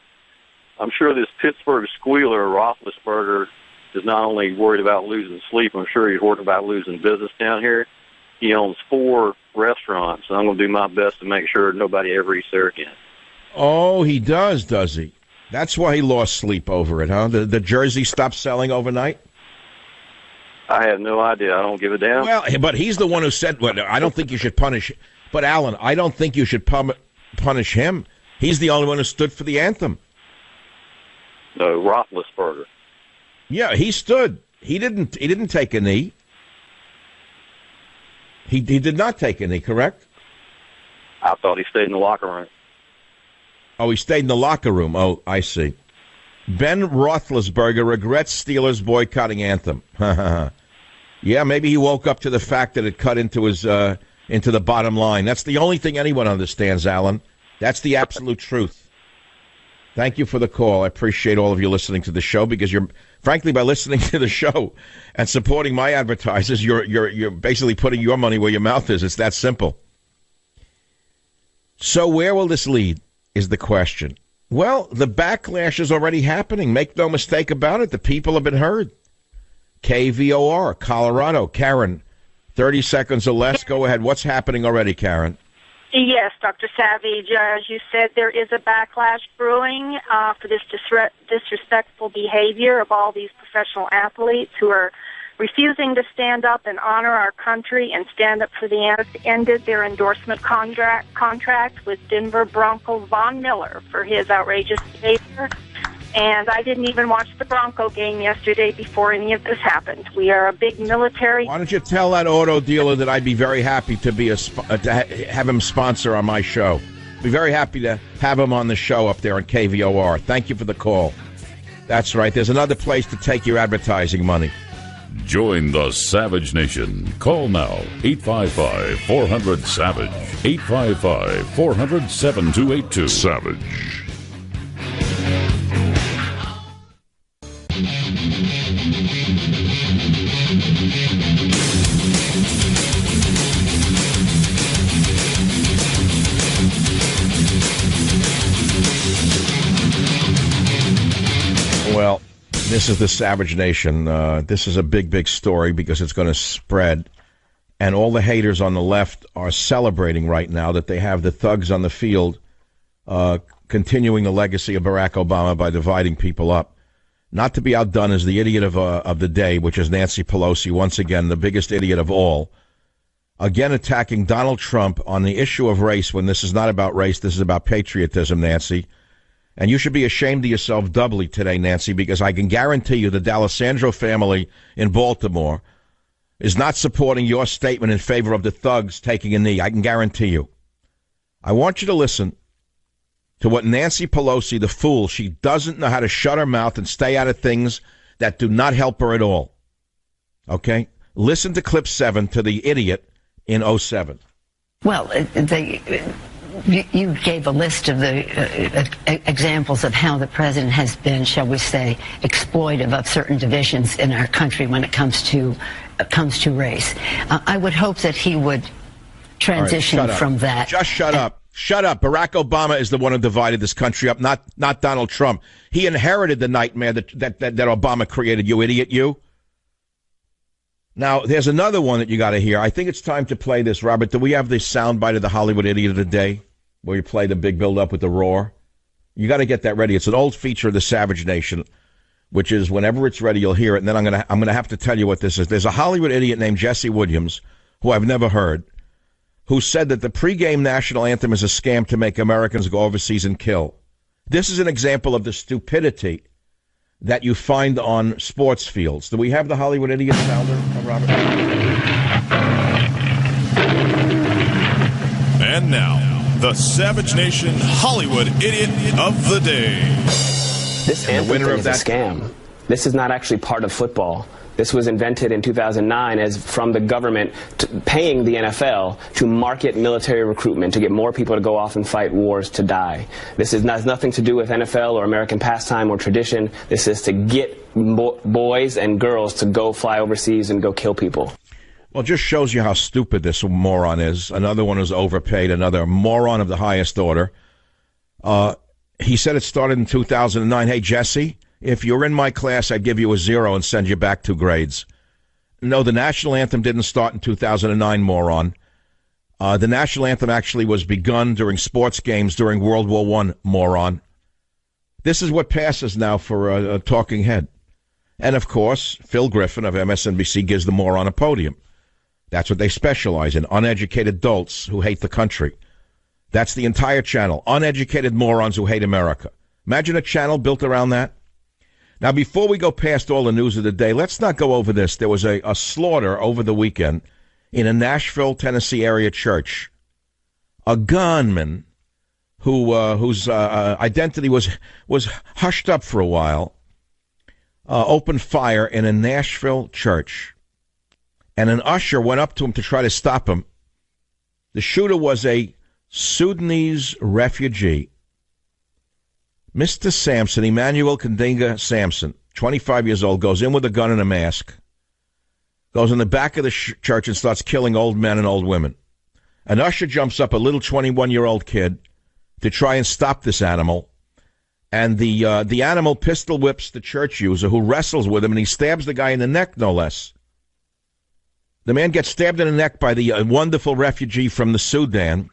I'm sure this Pittsburgh squealer, Roethlisberger, is not only worried about losing sleep, I'm sure he's worried about losing business down here. He owns 4 restaurants, and I'm going to do my best to make sure nobody ever eats there again. Oh, he does he? That's why he lost sleep over it, huh? The jersey stopped selling overnight? I have no idea. I don't give a damn. Well, but he's the one who said, well, I don't think you should punish. But, Alan, I don't think you should punish him. He's the only one who stood for the anthem. No, Roethlisberger. Yeah, he stood. He didn't take a knee. He did not take a knee, correct? I thought he stayed in the locker room. Oh, he stayed in the locker room. Oh, I see. Ben Roethlisberger regrets Steelers boycotting anthem. Yeah, maybe he woke up to the fact that it cut into his into the bottom line. That's the only thing anyone understands, Alan. That's the absolute truth. Thank you for the call. I appreciate all of you listening to the show, because you're, frankly, by listening to the show and supporting my advertisers, you're basically putting your money where your mouth is. It's that simple. So where will this lead is the question. Well, the backlash is already happening. Make no mistake about it. The people have been heard. KVOR, Colorado. Karen, 30 seconds or less. Go ahead. What's happening already, Karen? Yes, Dr. Savage, as you said, there is a backlash brewing for this disrespectful behavior of all these professional athletes who are refusing to stand up and honor our country and stand up for the anthem. Ended their endorsement contract with Denver Bronco Von Miller for his outrageous behavior. And I didn't even watch the Bronco game yesterday before any of this happened. We are a big military. Why don't you tell that auto dealer that I'd be very happy to be have him sponsor on my show. Be very happy to have him on the show up there on KVOR. Thank you for the call. That's right. There's another place to take your advertising money. Join the Savage Nation. Call now, 855-400-SAVAGE, 855-400-7282. Savage. Well, this is the Savage Nation. This is a big, big story because it's going to spread. And all the haters on the left are celebrating right now that they have the thugs on the field continuing the legacy of Barack Obama by dividing people up. Not to be outdone is the idiot of the day, which is Nancy Pelosi, once again, the biggest idiot of all. Again, attacking Donald Trump on the issue of race when this is not about race. This is about patriotism, Nancy. And you should be ashamed of yourself doubly today, Nancy, because I can guarantee you the D'Alessandro family in Baltimore is not supporting your statement in favor of the thugs taking a knee. I can guarantee you. I want you to listen to what Nancy Pelosi, the fool, she doesn't know how to shut her mouth and stay out of things that do not help her at all. Okay? Listen to clip 7 to the idiot in 07. Well, you gave a list of the examples of how the president has been, shall we say, exploitive of certain divisions in our country when it comes to race. I would hope that he would transition from that. Just shut up. Shut up. Barack Obama is the one who divided this country up, not Donald Trump. He inherited the nightmare that Obama created, you idiot, you. Now, there's another one that you got to hear. I think it's time to play this, Robert. Do we have the soundbite of the Hollywood Idiot of the Day, where you play the big build-up with the roar? You got to get that ready. It's an old feature of the Savage Nation, which is whenever it's ready, you'll hear it. And then I'm gonna have to tell you what this is. There's a Hollywood idiot named Jesse Williams, who I've never heard, who said that the pregame national anthem is a scam to make Americans go overseas and kill. This is an example of the stupidity that you find on sports fields. Do we have the Hollywood Idiot sounder, Robert? And now, the Savage Nation Hollywood Idiot of the Day. This anthem thing is a scam. This is not actually part of football. This was invented in 2009 as from the government paying the NFL to market military recruitment, to get more people to go off and fight wars to die. This has nothing to do with NFL or American pastime or tradition. This is to get boys and girls to go fly overseas and go kill people. Well, it just shows you how stupid this moron is. Another one who's overpaid, another moron of the highest order. He said it started in 2009. Hey, Jesse, if you're in my class, I'd give you a 0 and send you back 2 grades. No, the national anthem didn't start in 2009, moron. The national anthem actually was begun during sports games during World War I, moron. This is what passes now for a talking head. And, of course, Phil Griffin of MSNBC gives the moron a podium. That's what they specialize in, uneducated dolts who hate the country. That's the entire channel. Uneducated morons who hate America. Imagine a channel built around that. Now, before we go past all the news of the day, let's not go over this. There was a slaughter over the weekend in a Nashville, Tennessee area church. A gunman whose identity was hushed up for a while opened fire in a Nashville church. And an usher went up to him to try to stop him. The shooter was a Sudanese refugee. Mr. Sampson, Emmanuel Kandinga Sampson, 25 years old, goes in with a gun and a mask, goes in the back of the church and starts killing old men and old women. An usher jumps up, a little 21-year-old kid, to try and stop this animal, and the animal pistol whips the church user, who wrestles with him, and he stabs the guy in the neck, no less. The man gets stabbed in the neck by the wonderful refugee from the Sudan.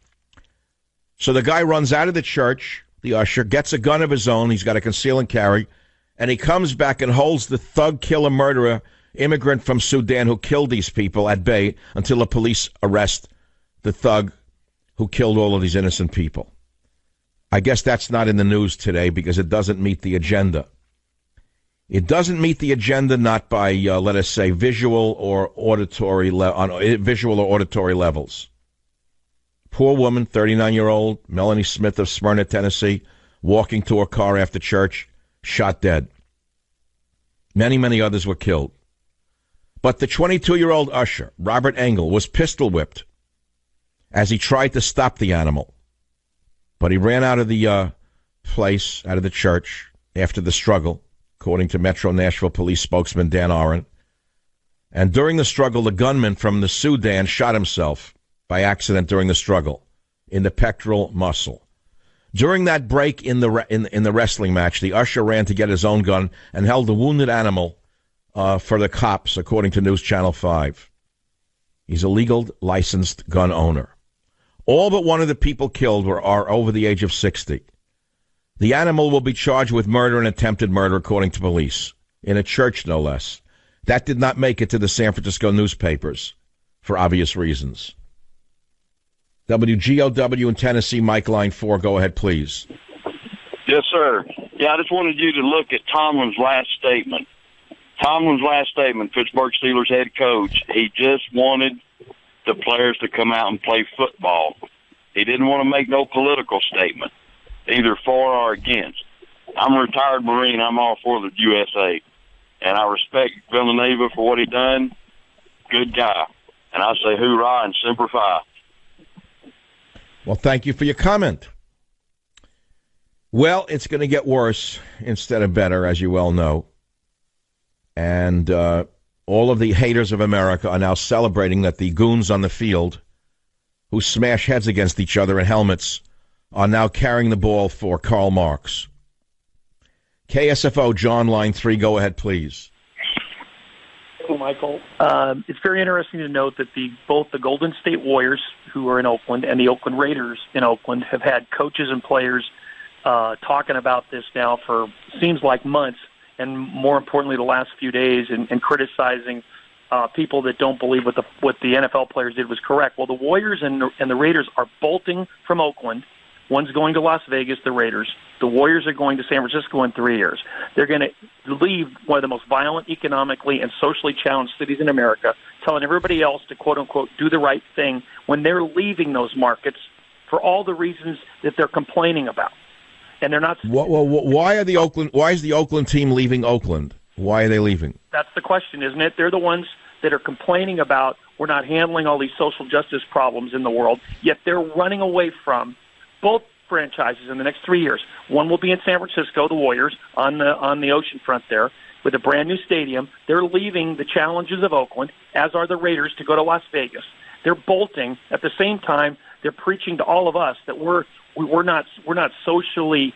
So the guy runs out of the church, the usher, gets a gun of his own. He's got a conceal and carry. And he comes back and holds the thug, killer, murderer, immigrant from Sudan who killed these people at bay until the police arrest the thug who killed all of these innocent people. I guess that's not in the news today because it doesn't meet the agenda. It doesn't meet the agenda not by, let us say, visual or auditory levels. Poor woman, 39-year-old, Melanie Smith of Smyrna, Tennessee, walking to her car after church, shot dead. Many, many others were killed. But the 22-year-old usher, Robert Engel, was pistol whipped as he tried to stop the animal. But he ran out of the place, out of the church, after the struggle, according to Metro Nashville Police spokesman Dan Oren. And during the struggle, the gunman from the Sudan shot himself by accident during the struggle in the pectoral muscle. During that break in the wrestling match, the usher ran to get his own gun and held the wounded animal for the cops, according to News Channel 5. He's a legal licensed gun owner. All but one of the people killed are over the age of 60. The animal will be charged with murder and attempted murder, according to police, in a church, no less. That did not make it to the San Francisco newspapers for obvious reasons. WGOW in Tennessee, Mike, line 4. Go ahead, please. Yes, sir. Yeah, I just wanted you to look at Tomlin's last statement. Pittsburgh Steelers head coach, he just wanted the players to come out and play football. He didn't want to make no political statement, either for or against. I'm a retired Marine. I'm all for the USA. And I respect Villanueva for what he done. Good guy. And I say hoorah and Semper Fi. Well, thank you for your comment. Well, it's going to get worse instead of better, as you well know. And all of the haters of America are now celebrating that the goons on the field who smash heads against each other in helmets are now carrying the ball for Karl Marx. KSFO, John, line 3. Go ahead, please. Michael. It's very interesting to note that both the Golden State Warriors, who are in Oakland, and the Oakland Raiders in Oakland have had coaches and players talking about this now for seems like months, and more importantly, the last few days, and criticizing people that don't believe what the NFL players did was correct. Well, the Warriors and the Raiders are bolting from Oakland. One's going to Las Vegas, the Raiders. The Warriors are going to San Francisco in 3 years. They're going to leave one of the most violent, economically and socially challenged cities in America, telling everybody else to, quote-unquote, do the right thing when they're leaving those markets for all the reasons that they're complaining about. And they're not... Why is the Oakland team leaving Oakland? Why are they leaving? That's the question, isn't it? They're the ones that are complaining about we're not handling all these social justice problems in the world, yet they're running away from both franchises in the next 3 years. One will be in San Francisco, the Warriors, on the ocean front there, with a brand new stadium. They're leaving the challenges of Oakland, as are the Raiders, to go to Las Vegas. They're bolting. At the same time, they're preaching to all of us that we're not socially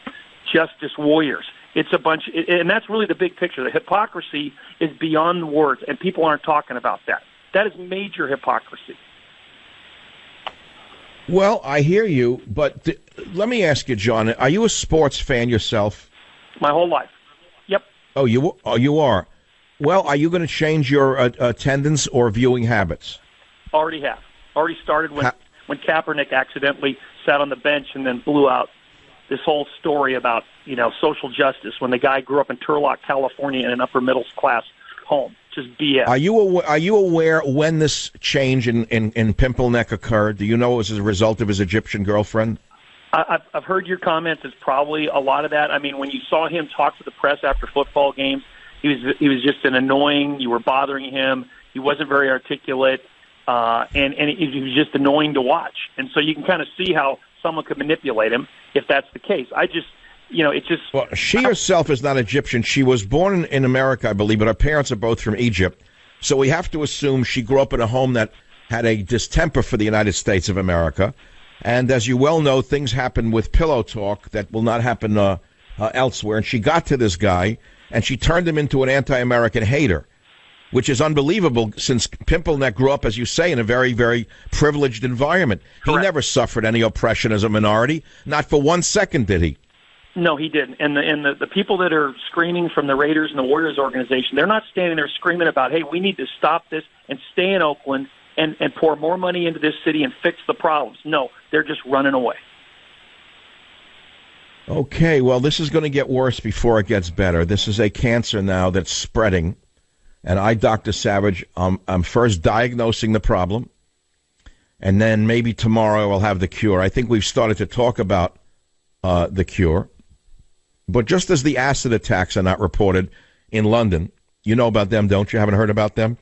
justice warriors. It's a bunch, and that's really the big picture. The hypocrisy is beyond words, and people aren't talking about that. That is major hypocrisy. Well, I hear you, but let me ask you, John, are you a sports fan yourself? My whole life. Yep. Oh, you are. Well, are you going to change your attendance or viewing habits? Already have. Already started when Kaepernick accidentally sat on the bench and then blew out this whole story about, social justice when the guy grew up in Turlock, California in an upper middle class home. Just BS. Are you aware when this change in Pimple Neck occurred? Do you know it was as a result of his Egyptian girlfriend? I've heard your comments. It's probably a lot of that. I mean, when you saw him talk to the press after football games, he was just an annoying. You were bothering him. He wasn't very articulate, and he was just annoying to watch. And so you can kind of see how someone could manipulate him if that's the case. It's just... Well, she herself is not Egyptian. She was born in America, I believe, but her parents are both from Egypt. So we have to assume she grew up in a home that had a distemper for the United States of America. And as you well know, things happen with pillow talk that will not happen elsewhere. And she got to this guy, and she turned him into an anti-American hater, which is unbelievable since Pimple Neck grew up, as you say, in a very, very privileged environment. Correct. He never suffered any oppression as a minority. Not for 1 second did he. No, he didn't. And the people that are screaming from the Raiders and the Warriors organization, they're not standing there screaming about, hey, we need to stop this and stay in Oakland and pour more money into this city and fix the problems. No, they're just running away. Okay, well, this is going to get worse before it gets better. This is a cancer now that's spreading. And I, Dr. Savage, I'm first diagnosing the problem, and then maybe tomorrow I'll have the cure. I think we've started to talk about the cure. But just as the acid attacks are not reported in London, you know about them, don't you? Haven't heard about them?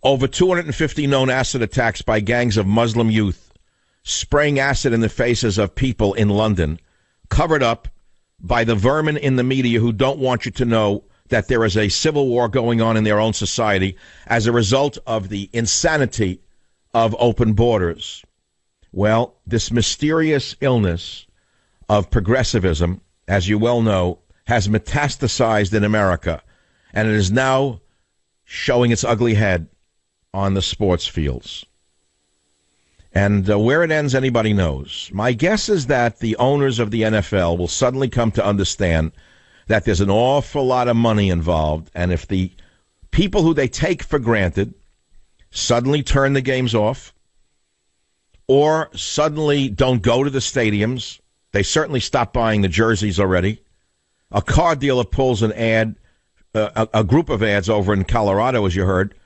Over 250 known acid attacks by gangs of Muslim youth spraying acid in the faces of people in London, covered up by the vermin in the media who don't want you to know that there is a civil war going on in their own society as a result of the insanity of open borders. Well, this mysterious illness of progressivism, as you well know, has metastasized in America, and it is now showing its ugly head on the sports fields. And where it ends, anybody knows. My guess is that the owners of the NFL will suddenly come to understand that there's an awful lot of money involved, and if the people who they take for granted suddenly turn the games off or suddenly don't go to the stadiums, they certainly stopped buying the jerseys already. A car dealer pulls an ad, a group of ads over in Colorado, as you heard,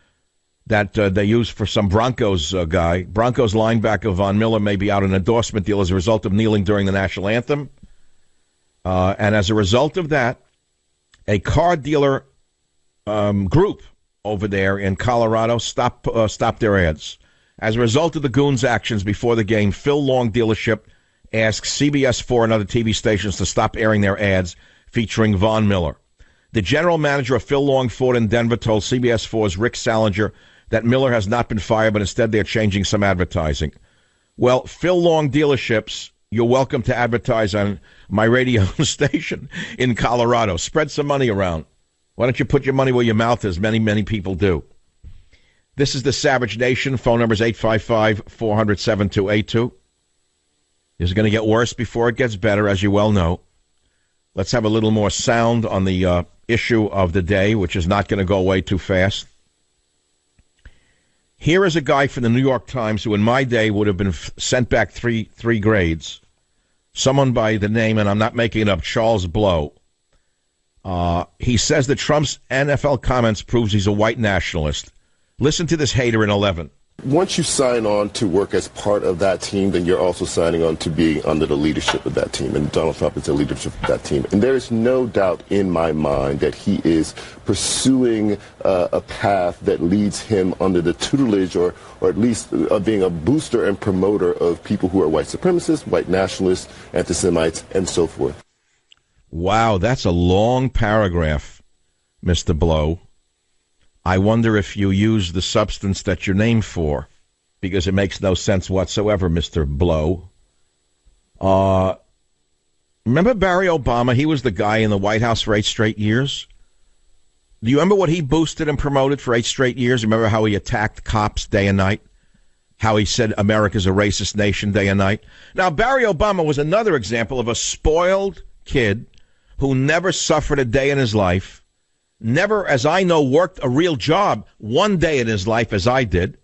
that they use for some Broncos guy. Broncos linebacker Von Miller may be out an endorsement deal as a result of kneeling during the national anthem. And as a result of that, a car dealer group over there in Colorado stopped their ads. As a result of the goons' actions before the game, Phil Long dealership asked CBS 4 and other TV stations to stop airing their ads featuring Von Miller. The general manager of Phil Long Ford in Denver told CBS 4's Rick Salinger that Miller has not been fired, but instead they're changing some advertising. Well, Phil Long dealerships, you're welcome to advertise on my radio station in Colorado. Spread some money around. Why don't you put your money where your mouth is? Many, many people do. This is the Savage Nation. Phone number is 855-400-7282. This is going to get worse before it gets better, as you well know. Let's have a little more sound on the issue of the day, which is not going to go away too fast. Here is a guy from the New York Times who in my day would have been sent back three grades. Someone by the name, and I'm not making it up, Charles Blow. He says that Trump's NFL comments proves he's a white nationalist. Listen to this hater in 11. Once you sign on to work as part of that team, then you're also signing on to being under the leadership of that team. And Donald Trump is the leadership of that team. And there is no doubt in my mind that he is pursuing a path that leads him under the tutelage or at least being a booster and promoter of people who are white supremacists, white nationalists, anti-Semites, and so forth. Wow, that's a long paragraph, Mr. Blow. I wonder if you use the substance that you're named for, because it makes no sense whatsoever, Mr. Blow. Remember Barry Obama? He was the guy in the White House for 8 straight years. Do you remember what he boosted and promoted for 8 straight years? Remember how he attacked cops day and night? How he said America's a racist nation day and night? Now, Barry Obama was another example of a spoiled kid who never suffered a day in his life, never, as I know, worked a real job one day in his life as I did.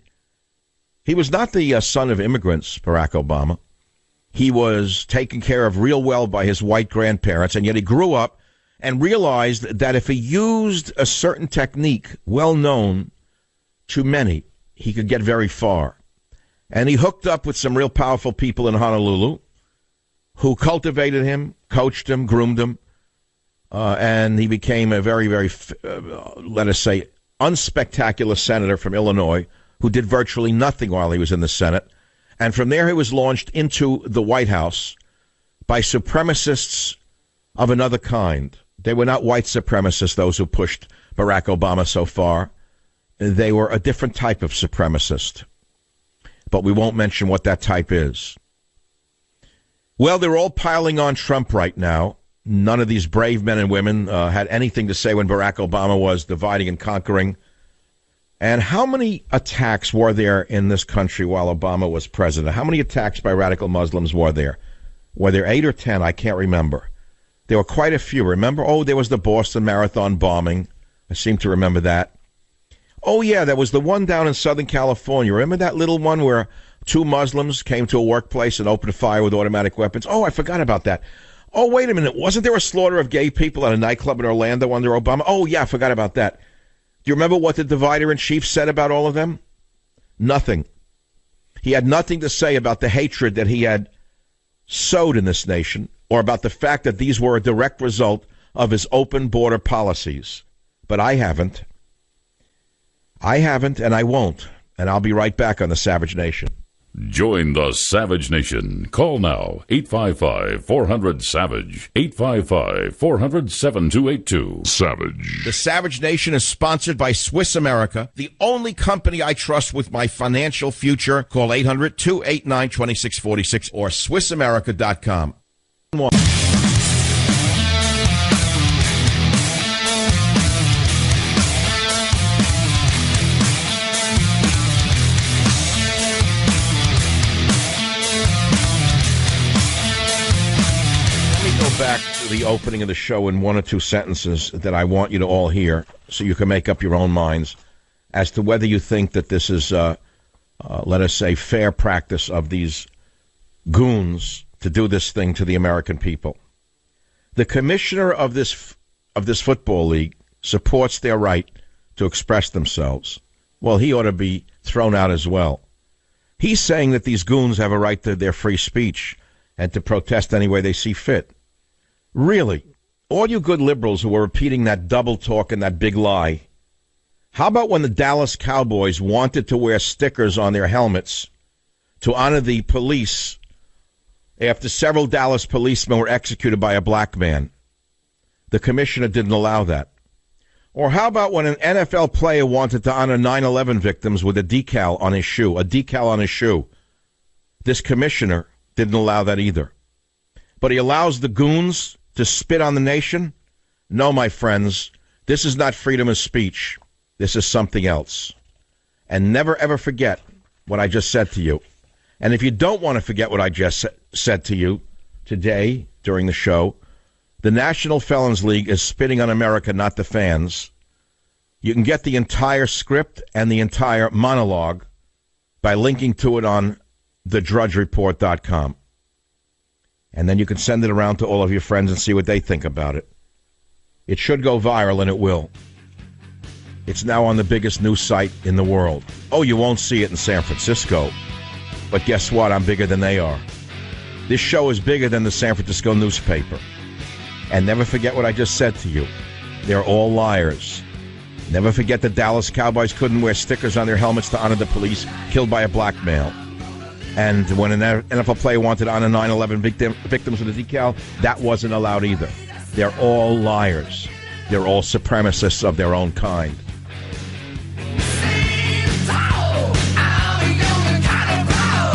He was not the son of immigrants, Barack Obama. He was taken care of real well by his white grandparents, and yet he grew up and realized that if he used a certain technique well known to many, he could get very far. And he hooked up with some real powerful people in Honolulu who cultivated him, coached him, groomed him, and he became a very, very, let us say, unspectacular senator from Illinois who did virtually nothing while he was in the Senate. And from there he was launched into the White House by supremacists of another kind. They were not white supremacists, those who pushed Barack Obama so far. They were a different type of supremacist. But we won't mention what that type is. Well, they're all piling on Trump right now. None of these brave men and women had anything to say when Barack Obama was dividing and conquering. And how many attacks were there in this country while Obama was president? How many attacks by radical Muslims were there? Were there 8 or 10? I can't remember. There were quite a few. Remember? Oh, there was the Boston Marathon bombing. I seem to remember that. Oh, yeah, there was the one down in Southern California. Remember that little one where 2 Muslims came to a workplace and opened fire with automatic weapons? Oh, I forgot about that. Oh, wait a minute. Wasn't there a slaughter of gay people at a nightclub in Orlando under Obama? Oh, yeah, I forgot about that. Do you remember what the divider-in-chief said about all of them? Nothing. He had nothing to say about the hatred that he had sowed in this nation or about the fact that these were a direct result of his open border policies. But I haven't. I haven't, and I won't. And I'll be right back on the Savage Nation. Join the Savage Nation. Call now, 855-400-SAVAGE, 855-400-7282. Savage. The Savage Nation is sponsored by Swiss America, the only company I trust with my financial future. Call 800-289-2646 or SwissAmerica.com. Back to the opening of the show in 1 or 2 sentences that I want you to all hear so you can make up your own minds as to whether you think that this is, let us say, fair practice of these goons to do this thing to the American people. The commissioner of this football league supports their right to express themselves. Well, he ought to be thrown out as well. He's saying that these goons have a right to their free speech and to protest any way they see fit. Really, all you good liberals who are repeating that double talk and that big lie, how about when the Dallas Cowboys wanted to wear stickers on their helmets to honor the police after several Dallas policemen were executed by a black man? The commissioner didn't allow that. Or how about when an NFL player wanted to honor 9/11 victims with a decal on his shoe? This commissioner didn't allow that either. But he allows the goons to spit on the nation? No, my friends, this is not freedom of speech. This is something else. And never, ever forget what I just said to you. And if you don't want to forget what I just said to you today during the show, the National Felons League is spitting on America, not the fans. You can get the entire script and the entire monologue by linking to it on thedrudgereport.com. And then you can send it around to all of your friends and see what they think about it. It should go viral, and it will. It's now on the biggest news site in the world. Oh, you won't see it in San Francisco. But guess what? I'm bigger than they are. This show is bigger than the San Francisco newspaper. And never forget what I just said to you. They're all liars. Never forget the Dallas Cowboys couldn't wear stickers on their helmets to honor the police killed by a black male. And when an NFL player wanted to honor 9/11 victims with a decal, that wasn't allowed either. They're all liars. They're all supremacists of their own kind.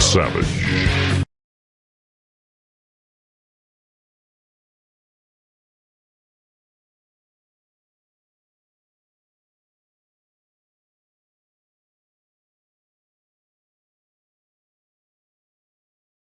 Savage.